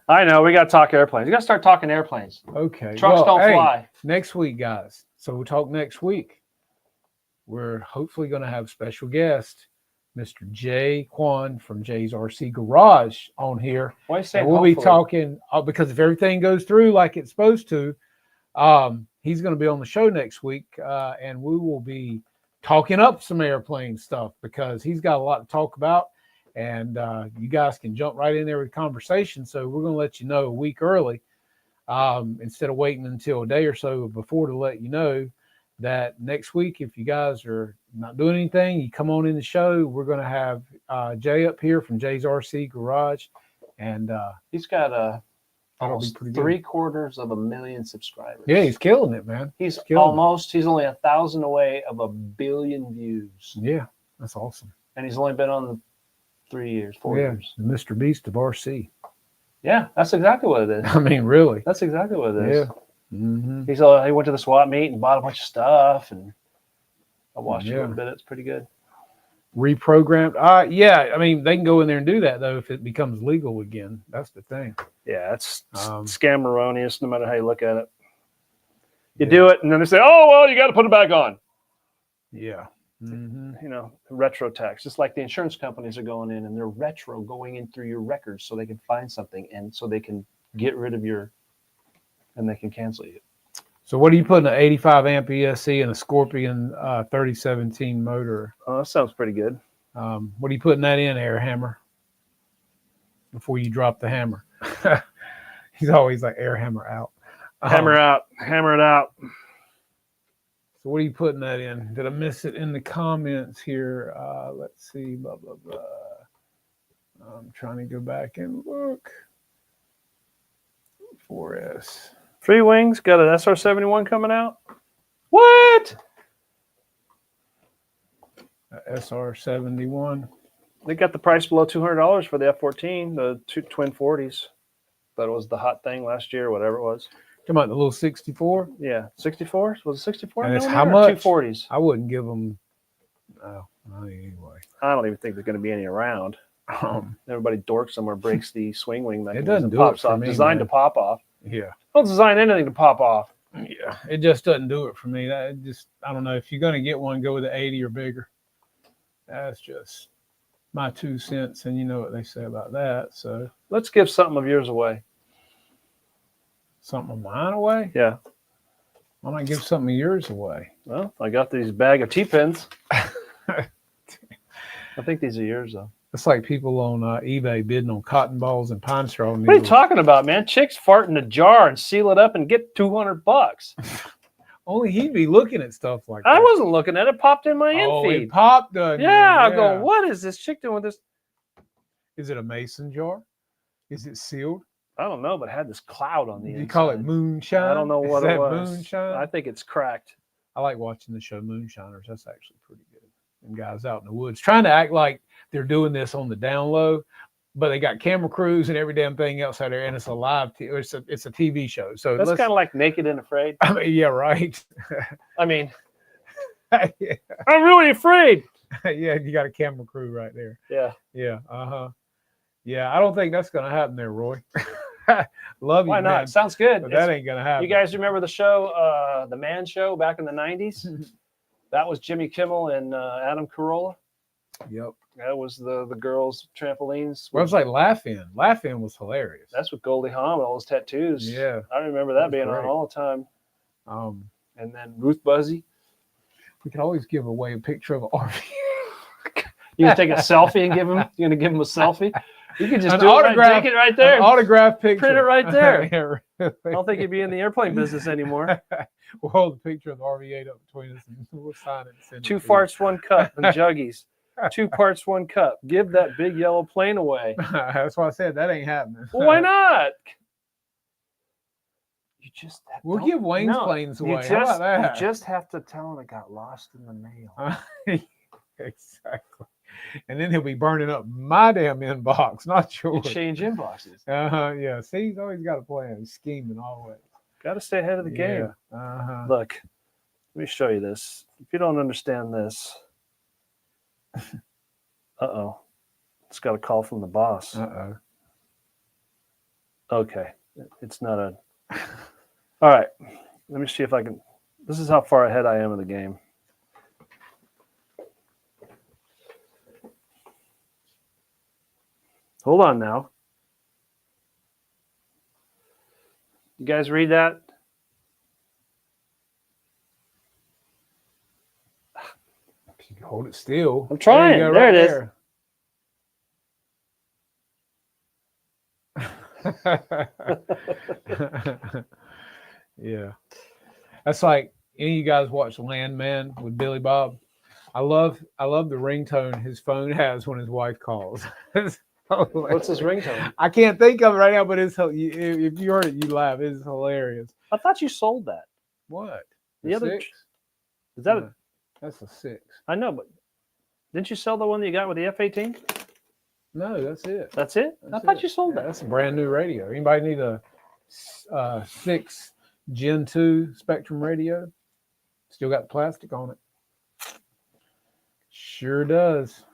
I know. We got to talk airplanes. We got to start talking airplanes. Okay. Trucks don't hey, fly. Next week, guys. So we'll talk next week. We're hopefully going to have special guest, Mr. Jay Kwan from Jay's RC Garage on here. Why are you saying And we'll be hopefully? talking because if everything goes through like it's supposed to, he's going to be on the show next week, and we will be talking up some airplane stuff because he's got a lot to talk about, and you guys can jump right in there with conversation. So we're going to let you know a week early instead of waiting until a day or so before to let you know that next week, if you guys are not doing anything, you come on in the show. We're going to have Jay up here from Jay's RC Garage, and He's got that'll be almost pretty good. 750,000 subscribers. Yeah, he's killing it, man. He's killing it. he's only 1,000 away of 1 billion views. Yeah, that's awesome. And he's only been on 3 years, 4 years. The Mr. Beast of RC. Yeah, that's exactly what it is. I mean, really. That's exactly what it is. Yeah. Mm-hmm. He went to the swap meet and bought a bunch of stuff, and I watched a Yeah. little bit. It's pretty good. Reprogrammed. Yeah, I mean, they can go in there and do that, though, if it becomes legal again. That's the thing. Yeah, it's Um, scam-erroneous no matter how you look at it. You Yeah. do it, and then they say, oh, well, you got to put it back on. Yeah. Mm-hmm. You know, retro tax. Just like the insurance companies are going in, and they're retro going in through your records so they can find something, and so they can get rid of and they can cancel you. So what are you putting an 85 amp ESC and a Scorpion 3017 motor? Oh, that sounds pretty good. What are you putting that in, Air Hammer? Before you drop the hammer. He's always like Air Hammer out. Hammer out. Hammer it out. So what are you putting that in? Did I miss it in the comments here? Let's see, blah, blah, blah. I'm trying to go back and look. 4S. Free Wings got an SR71 coming out. What? SR71. They got the price below $200 for the F-14, the two twin 40s. That was the hot thing last year, whatever it was. Come on, the little 64. Yeah, 64. Was it 64? And it's millimeter how or much? 240s. I wouldn't give them. Oh, anyway. I don't even think there's going to be any around. Everybody dorks somewhere breaks the swing wing mechanism. doesn't do pops it for off. me, Designed man. to pop off. Yeah. Don't design anything to pop off. Yeah. It just doesn't do it for me. That just, I don't know. If you're going to get one, go with the 80 or bigger. That's just my 2 cents. And you know what they say about that. So Let's give something of yours away. something of mine away. Yeah. Why not give something of yours away? Well, I got these bag of T-pins. I think these are yours, though. It's like people on eBay bidding on cotton balls and pine straw What are you talking about, man? Chicks fart in a jar and seal it up and get $200. Only he'd be looking at stuff like I that. wasn't looking at it. Popped in my Oh, infeed. it popped on Yeah, you. I'm going, what is this chick doing with this? Is it a mason jar? Is it sealed? I don't know, but it had this cloud on the Do inside. you call it moonshine? I don't know what Is it that was. moonshine? I think it's cracked. I like watching the show Moonshiners. That's actually pretty good. And guys out in the woods trying to act like they're doing this on the down low, but they got camera crews and every damn thing else out there, and it's a live. It's a TV show. So That's kind of like Naked and Afraid. I mean, yeah, right. I mean, yeah, I'm really afraid. yeah, you got a camera crew right there. Yeah. Yeah, yeah. I don't think that's gonna happen there, Roy. Love you, Why not? man, Sounds good. but that ain't gonna happen. You guys remember the show, The Man Show, back in the 90s? That was Jimmy Kimmel and Adam Carolla. Yep. That was the girls' trampolines. Well, it was like Laugh-In. Laugh-In was hilarious. That's with Goldie Hawn with all those tattoos. Yeah. I remember that was being great. on all the time. And And then Ruth Buzzy. we could always give away a picture of an RV. You can take a selfie and give him. You're gonna give him a selfie. You can just An do it right, autograph- take it right there. An autograph picture. Print it right there. Yeah, really. I don't think you'd be in the airplane business anymore. We'll hold the picture of the RV8 up between us and we'll sign it. And send it Two to you. farts, one cup, and juggies. 2 parts, 1 cup. Give that big yellow plane away. That's why I said that ain't happening. Well, why not? You just We'll don't- give Wayne's no, planes you away. How just, about that? You just have to tell him it got lost in the mail. Exactly. And then he'll be burning up my damn inbox, not yours. Change inboxes. Yeah. See, he's always got a plan. He's scheming always. Got to stay ahead of the game. Yeah. Look, let me show you this. If you don't understand this, it's got a call from the boss. Uh-oh. Okay, it's not a. All right, let me see if I can. This is how far ahead I am in the game. Hold on now. You guys read that? You can hold it still. I'm trying. you go, There it is. there. Yeah. That's like any of you guys watch Landman with Billy Bob. I love the ringtone his phone has when his wife calls. What's his ringtone? I can't think of it right now, but if you heard it, you laugh. It's hilarious. I thought you sold that. What? The other- six? Is that a? That's a 6. I know, but didn't you sell the one that you got with the F-18? No, that's it. That's it? I That's thought it. you sold Yeah, that. that's a brand new radio. Anybody need a 6 Gen 2 Spectrum radio? Still got the plastic on it. Sure does.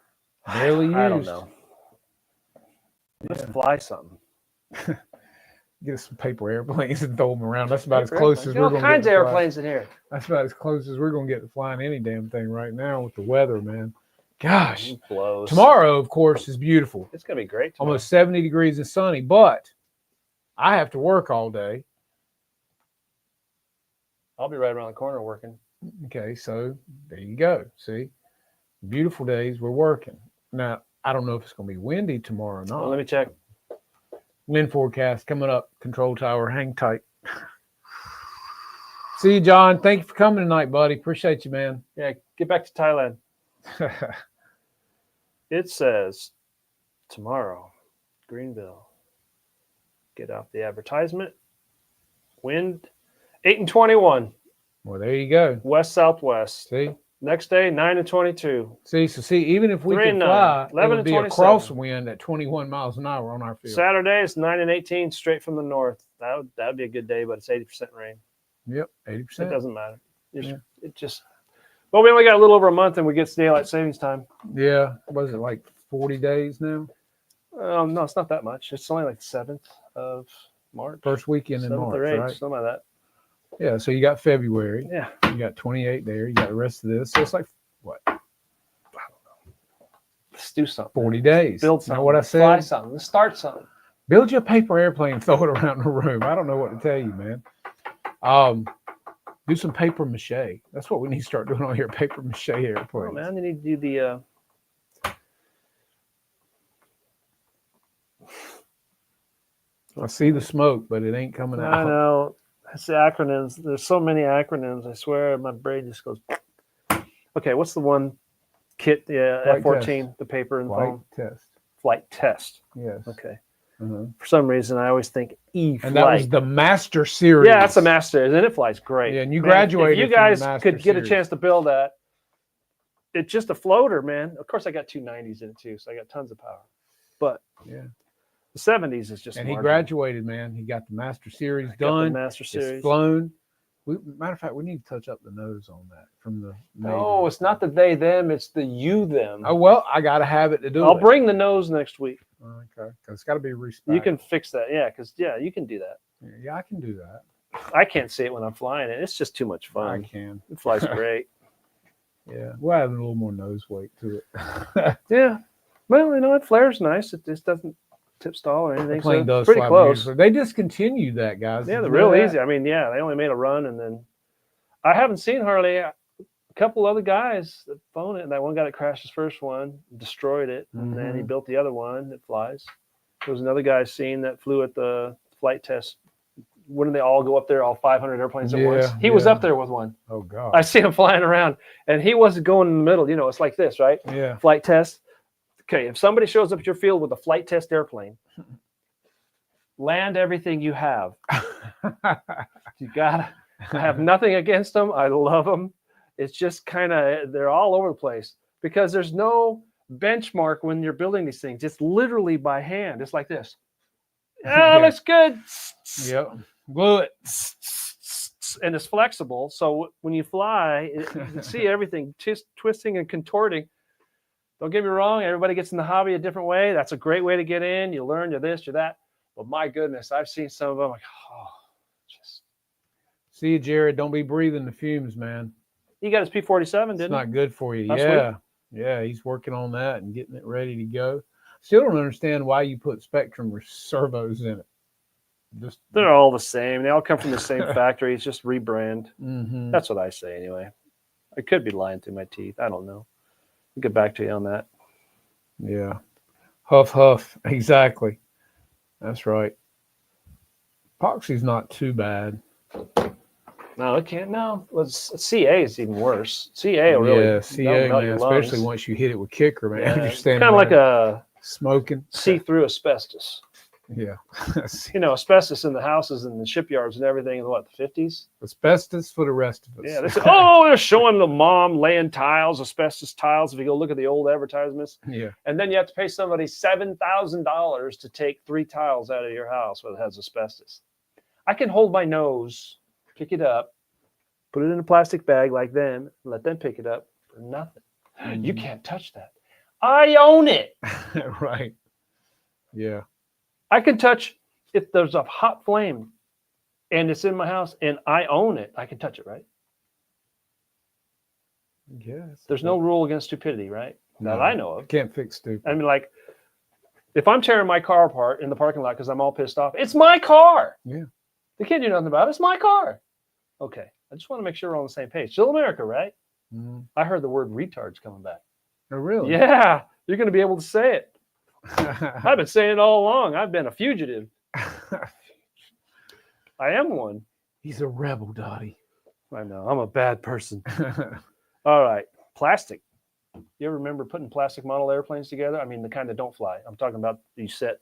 Barely used. I don't know. Let's fly something. Get us some paper airplanes and throw them around. That's about as Paper close airplanes. as we're All going to kinds get. of to fly. airplanes in here. That's about as close as we're going to get to flying any damn thing right now with the weather, man. Gosh. It blows. Tomorrow, of course, is beautiful. It's gonna be great. Tomorrow. Almost 70 degrees and sunny, but I have to work all day. I'll be right around the corner working. Okay, so there you go. See, beautiful days, we're working. Now, I don't know if it's going to be windy tomorrow or not. Well, let me check. Wind forecast coming up, control tower, hang tight. See you, John. Thank you for coming tonight, buddy. Appreciate you, man. Yeah, get back to Thailand. It says tomorrow, Greenville. Get out the advertisement. Wind 8 and 21, Well, there you go. west southwest. See, Next day 9 and 22. see, even if we 3 could and 9, fly, it 11 would and be a 27. crosswind at 21 miles an hour on our field. Saturday is 9 and 18, straight from the north. That would be a good day, but it's 80% rain. Yep, It 80%. doesn't matter. Yeah. It just. Well, we only got a little over a month, and we get to daylight savings time. Yeah, was it like 40 days now? No, it's not that much. It's only like the 7th of March. First weekend in 7th March, or 8th, right? something like that. Yeah, so you got February. Yeah. You got 28 there. You got the rest of this. So it's like, what, Let's do something. 40 days. Build You something. know what I Fly said? something. Let's start something. Build you a paper airplane and throw it around the room. I don't know what to tell you, man. Do some paper mache. That's what we need to start doing on here, paper mache airplanes. Oh, man, you need to do the. I see the smoke, but it ain't coming I out. know. It's the acronyms. There's so many acronyms. I swear, my brain just goes. Okay, what's the one kit? Yeah, Flight F-14, the paper and Flight foam. test. Flight test. Yes. Okay. Uh-huh. For some reason, I always think E-Flight. And that was the Master Series. Yeah, that's a Master Series, and it flies great. Yeah, and you Man, graduated If you from the guys Master could get a Series. chance to build that, it's just a floater, man. Of course, I got 290s in it too, so I got tons of power. But Yeah. the 70s is just. And he marginal. graduated, man. He got the Master Series I got the done. Master It's Series. flown. Matter of fact, we need to touch up the nose on that from the. No, Navy. it's not the they them. It's the you them. Oh well, I got to have it to do I'll it. bring the nose next week. Okay, because it's got to be respect. You can fix that, yeah, because you can do that. Yeah, I can do that. I can't see it when I'm flying it. It's just too much I fun. can. It flies great. Yeah, we'll add a little more nose weight to it. Yeah. Well, it flares nice. It just doesn't tip stall or anything. The plane so does pretty fly close. beautifully. They discontinued that, guys. Yeah, Did they're you know real that? easy. I mean, yeah, they only made a run, and then I haven't seen hardly a couple other guys that flown it. And that one guy that crashed his first one, destroyed it, and then he Mhm. built the other one that flies. There was another guy seen that flew at the flight test. Wouldn't they all go up there, all 500 airplanes at once? Yeah, He was yeah. up there with one. Oh God. I see him flying around, and he wasn't going in the middle. It's like this, right? Yeah. Flight test. Okay, if somebody shows up at your field with a flight test airplane, land everything you have. You gotta. I have nothing against them. I love them. It's just kind of they're all over the place because there's no benchmark when you're building these things. It's literally by hand. It's like this. Yeah. Looks good. Yep. Glue it. And it's flexible, so when you fly, you can see everything twisting and contorting. Don't get me wrong, everybody gets in the hobby a different way. That's a great way to get in. You learn, you're this, you're that. But my goodness, I've seen some of them like, just. See you, Jared. Don't be breathing the fumes, man. He got his P-47, It's didn't not good for you. Last Yeah. Yeah, he's working on that and getting it ready to go. Still don't understand why you put Spectrum servos in it. Just They're all the same. They all come from the same factory. It's just rebrand. Mhm. That's what I say anyway. I could be lying through my teeth. I don't know. I'll get back to you on that. Yeah. Huff, huff. Exactly. That's right. Epoxy's not too bad. No, it can't. No, CA is even worse. CA will really Yeah, that'll CA, melt man, your especially lungs. once you hit it with kicker, man. Yeah, You're it's standing kind of like there a smoking. see-through asbestos. Yeah. Asbestos in the houses and the shipyards and everything in what, the 50s? Asbestos for the rest of us. Yeah, they said, oh, they're showing the mom laying tiles, asbestos tiles. If you go look at the old advertisements, Yeah. and then you have to pay somebody $7,000 to take 3 tiles out of your house where it has asbestos. I can hold my nose, pick it up, put it in a plastic bag like them, and let them pick it up for nothing. You can't touch that. I own it. Right. Yeah. I can touch if there's a hot flame and it's in my house and I own it. I can touch it, right? Yes. There's no rule against stupidity, right? That No. I know of. Can't fix stupid. I mean, like, if I'm tearing my car apart in the parking lot because I'm all pissed off, it's my car. Yeah. They can't do nothing about it. It's my car. Okay. I just want to make sure we're on the same page. Still America, right? Mhm. I heard the word retard's coming back. Oh, really? Yeah. You're going to be able to say it. I've been saying it all along. I've been a fugitive. I am one. He's a rebel, Dottie. I know. I'm a bad person. All right. Plastic. You ever remember putting plastic model airplanes together? I mean, the kind that don't fly. I'm talking about the set.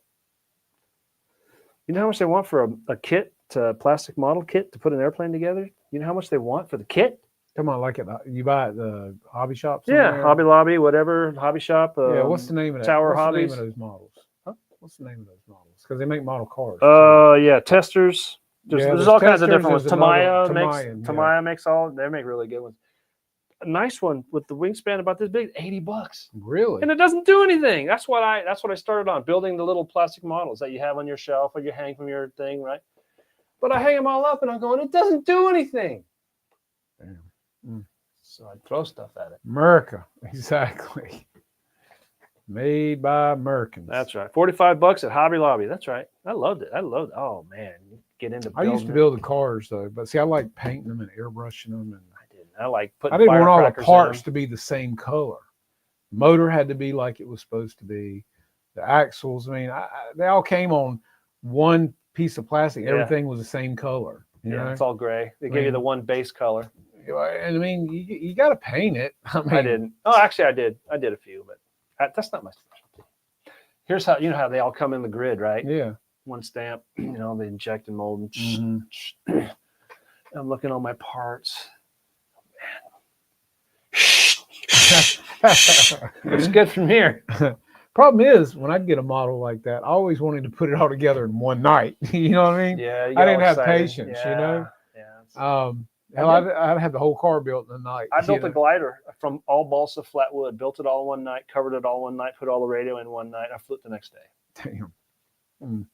You know how much they want for a kit, a plastic model kit to put an airplane together? You know how much they want for the kit? Come on, like it. You buy it at the hobby shop Yeah, somewhere? Hobby Lobby, whatever, hobby shop. Yeah, what's the name of that? Tower what's Hobbies? the name of those models? Huh? What's the name of those models? Because they make model cars. Yeah, testers. There's, Yeah, there's there's all kinds of Testers, different ones. there's another- Tamiya makes Tamiya, makes all. They make really good ones. A nice one with the wingspan about this big, $80. Really? And it doesn't do anything. That's what I started on, building the little plastic models that you have on your shelf or you hang from your thing, right? But I hang them all up and I'm going, it doesn't do anything. Damn. Mm. So I throw stuff at it. America, exactly. Made by Americans. That's right. $45 at Hobby Lobby. That's right. I loved it. Oh man, get into. I used to build the cars though, but see, I like painting them and airbrushing them, and I didn't. I like putting. I didn't want all the firecrackers in parts them. to be the same color. Motor had to be like it was supposed to be. The axles, I mean, they all came on one piece of plastic. Yeah. Everything was the same color. You Yeah, know? it's all gray. They give you the one base color. And I mean, you got to paint it. I mean, I didn't. Oh, actually, I did. I did a few, but that's not my specialty. Here's how, you know how they all come in the grid, right? Yeah. One stamp, you know, they inject and mold. And Mhm. I'm looking on my parts. It's good from here. Problem is, when I'd get a model like that, I always wanted to put it all together in one night. You know what I mean? Yeah, you I get all didn't have excited. patience, you know? Yeah. Hell, I did. I'd have the whole car built in a night. I you built a know? glider from all balsa flat wood, built it all one night, covered it all one night, put all the radio in one night. I flew it the next day. Damn. Mm.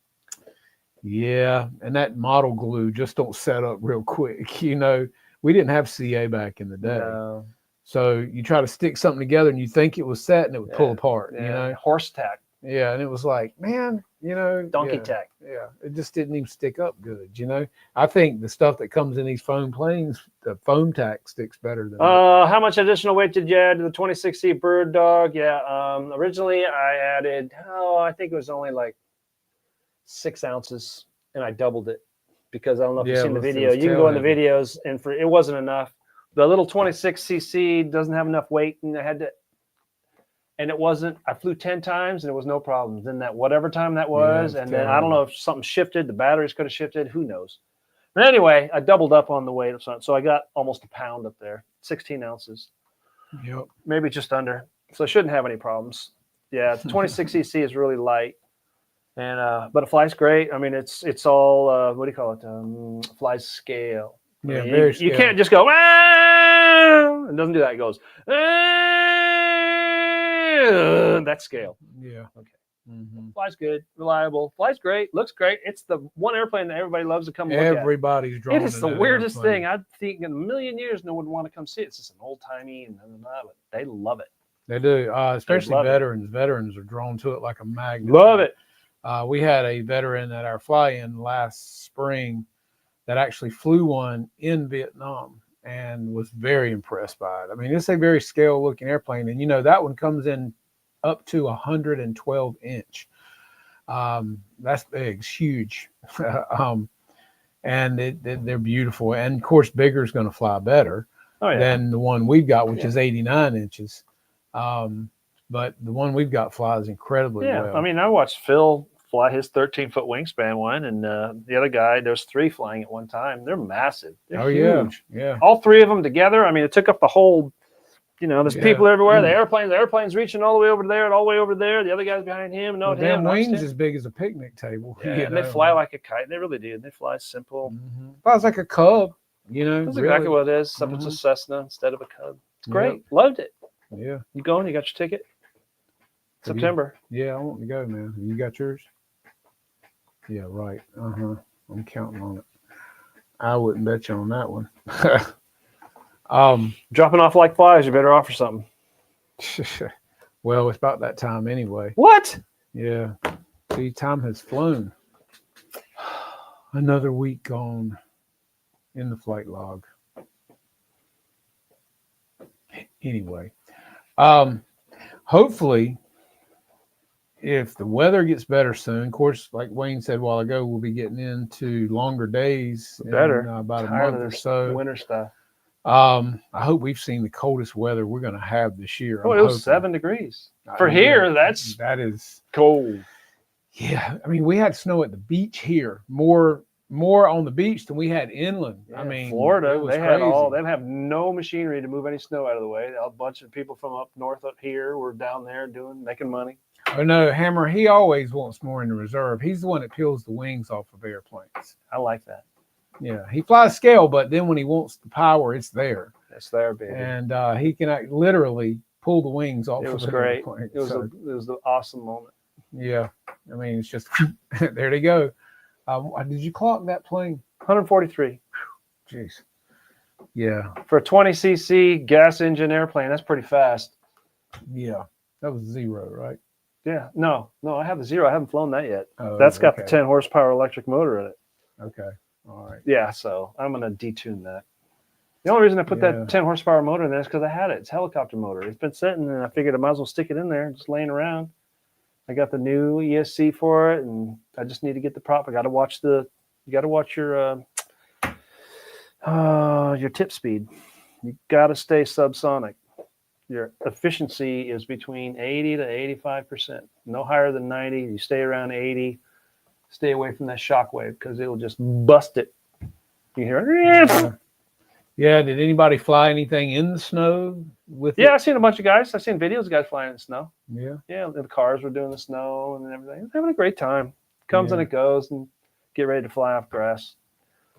Yeah, and that model glue just don't set up real quick. You know, we didn't have CA back in the day. No. So you try to stick something together and you think it was set and it would pull Yeah, apart, Yeah. you know? Horse tack, Yeah, and it was like, man, you know, donkey yeah, tack. yeah, it just didn't even stick up good, you know? I think the stuff that comes in these foam planes, the foam tack sticks better than that. How much additional weight did you add to the 26C Bird Dog? Yeah, originally I added, I think it was only like 6 ounces, and I doubled it because I don't know if Yeah, you've it seen the was- it video. was You can go in the tail heavy. videos, and it wasn't enough. The little 26cc doesn't have enough weight, and I had to, and it wasn't. I flew 10 times, and it was no problems. Then that whatever time that was, it's and then tail I don't know if something shifted. The batteries could have shifted. Who knows? But anyway, I doubled up on the weight of something, so I got almost a pound up there, 16 ounces, Yep. maybe just under. So I shouldn't have any problems. Yeah, 26cc is really light. And but it flies great. I mean, it's all what do you call it? Flies scale. I Yeah, mean, very you scale. can't just go. "Ah!" It doesn't do that. It goes. "Ah!" That's scale. Yeah. Okay. Mhm. Flies good, reliable. Flies great. Looks great. It's the one airplane that everybody loves to come look at. Everybody's drawn It is to the that weirdest airplane. thing. I think in a million years no one would want to come see it. It's just an old timey and but they love it. They do, especially love it. veterans. Veterans are drawn to it like a magnet. Love it. We had a veteran at our fly-in last spring that actually flew one in Vietnam and was very impressed by it. I mean, it's a very scale-looking airplane, and you know that one comes in up to 112 inch. That's big, it's huge, and they're beautiful. And of course, bigger is going to fly better Oh yeah. than the one we've got, which Yeah. is 89 inches. But the one we've got flies incredibly Yeah, well. I mean, I watched Phil fly his 13-foot wingspan one, and the other guy, there's 3 flying at one time. They're massive. They're oh yeah, huge. yeah. All 3 of them together. I mean, it took up the whole. You know, there's Yeah. people everywhere. The airplane's reaching all the way over there and all the way over there. The other guy's behind him. No, Well, damn him. next to wings him. as big as a picnic table. Yeah, you and they know. fly like a kite. They really do. They fly simple. Flies like a cub. You know, That's really. exactly what it is. Except it's a Cessna instead of a Cub. It's Yep. great. Loved it. Yeah, You going? You got your ticket? Have you? September. yeah. I want to go, man. You got yours? Yeah, right. I'm counting on it. I wouldn't bet you on that one. Dropping off like flies. You better offer something. Well, it's about that time anyway. What? Yeah. See, time has flown. Another week gone in the flight log. Anyway, hopefully, if the weather gets better soon, of course, like Wayne said a while ago, we'll be getting into longer days Better. in about a Tired of month or this so. winter stuff. I hope we've seen the coldest weather we're going to have this year. Oh, I'm it was hoping. 7 degrees. For Yeah, here, that's that is cold. yeah. I mean, we had snow at the beach here, more on the beach than we had inland. I Yeah, mean, Florida, it was they had all. crazy. They have no machinery to move any snow out of the way. A bunch of people from up north, up here, were down there making money. Oh no, Hammer, he always wants more in the reserve. He's the one that peels the wings off of airplanes. I like that. Yeah, he flies scale, but then when he wants the power, it's there. It's there, baby. And he can literally pull the wings off It was of an great. airplane. It was So, it was the awesome moment. yeah, I mean, it's just there they go. Did you clock that plane? 143 Jeez. Yeah, for a 20cc gas engine airplane. That's pretty fast. yeah. That was 0, right? Yeah. No, I have the 0. I haven't flown that yet. Oh, That's got the okay. 10 horsepower electric motor in it. Okay. All right. Yeah, so I'm gonna detune that. The only reason I put Yeah. that 10 horsepower motor in there is because I had it. It's a helicopter motor. It's been sitting, and I figured I might as well stick it in there, just laying around. I got the new ESC for it, and I just need to get the prop. You got to watch your Your tip speed. You got to stay subsonic. Your efficiency is between 80 to 85%. No higher than 90. You stay around 80. Stay away from that shock wave because it'll just bust it. You hear it? Yeah. Did anybody fly anything in the snow with Yeah, it? I've seen a bunch of guys. I've seen videos of guys flying in the snow. Yeah. Yeah, the cars were doing the snow and everything. They're having a great time. Comes and Yeah. it goes, and get ready to fly off grass.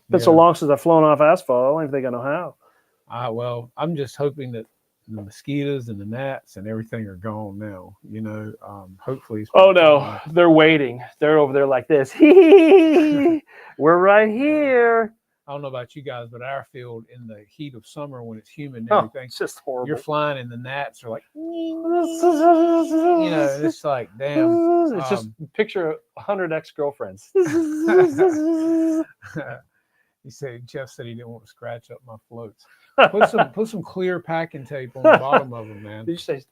Been Yeah. so long since I've flown off asphalt. I don't even think I know how. Well, I'm just hoping that the mosquitoes and the gnats and everything are gone now. Hopefully. Oh no, they're waiting. They're over there like this. We're right here. I don't know about you guys, but our field in the heat of summer when it's humid and Oh, everything, it's just horrible. you're flying and the gnats are like, it's like, damn. It's just picture 100 ex-girlfriends. Jeff said he didn't want to scratch up my floats. Put some clear packing tape on the bottom of them, man. Did you say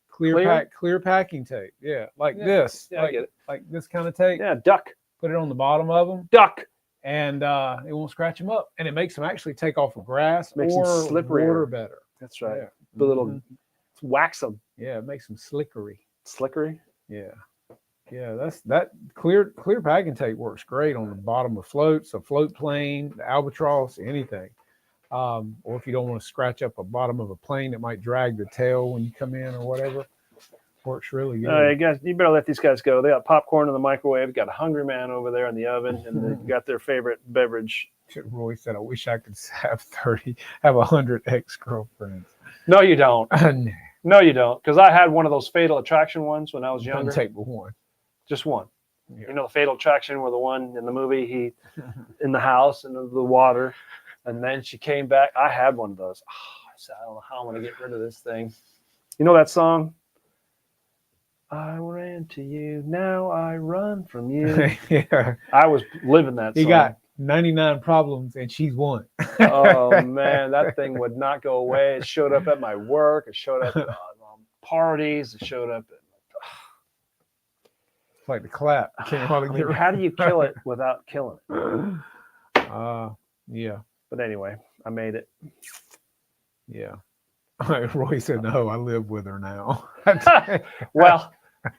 Clear packing tape. Yeah, like this. Yeah, I get it. Like this kind of tape. Yeah, duck. Put it on the bottom of them, Duck. and it won't scratch them up, and it makes them actually take off of grass Makes them or slipperier. water better. That's right. Yeah. The little Mhm. wax them. Yeah, it makes them slickery. Slickery. Yeah. Yeah, that clear packing tape works great on the bottom of floats, a float plane, the albatross, anything. Or if you don't want to scratch up a bottom of a plane that might drag the tail when you come in or whatever, works really good. Guys, you better let these guys go. They got popcorn in the microwave. Got a hungry man over there in the oven, and they got their favorite beverage. Roy said, "I wish I could have 100 ex-girlfriends." No, you don't. No, No, you don't. Because I had one of those Fatal Attraction ones when I was doesn't younger. take but one. Just one. Yeah. You know, the Fatal Attraction where the one in the movie, he in the house and the water. And then she came back. I had one of those. I said, I don't know how I'm going to get rid of this thing. You know that song? I ran to you. Now I run from you. Yeah, I was living that song. he got 99 problems and she's one. Oh, man. That thing would not go away. It showed up at my work. It showed up at parties. It showed up at It's like the clap. Can't hardly get rid how do you kill it without killing it? Yeah. But anyway, I made it. Yeah. Roy said, "No, I live with her now." Well,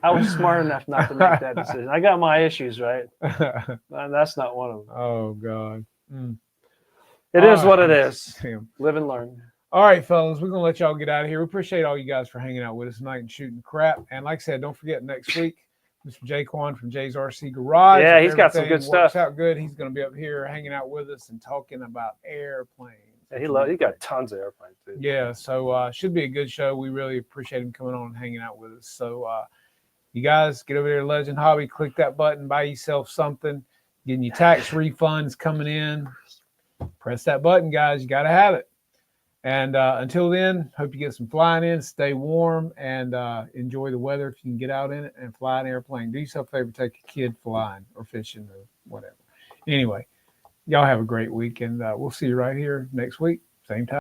I was smart enough not to make that decision. I got my issues, right? And that's not one of them. Oh God. It is what it is. Damn. Live and learn. All right, fellas, we're gonna let y'all get out of here. We appreciate all you guys for hanging out with us tonight and shooting crap. And like I said, don't forget next week, Mr. Jaquan from Jay's RC Garage. Yeah, If he's got some everything good works stuff. out good. He's gonna be up here hanging out with us and talking about airplanes. Yeah, he got tons of airplanes, too. Yeah, so should be a good show. We really appreciate him coming on and hanging out with us. So you guys get over there to Legend Hobby, click that button, buy yourself something, getting your tax refunds coming in. Press that button, guys. You got to have it. And until then, hope you get some flying in, stay warm, and enjoy the weather if you can get out in it and fly an airplane. Do yourself a favor, take a kid flying or fishing or whatever. Anyway, y'all have a great week, and we'll see you right here next week, same time.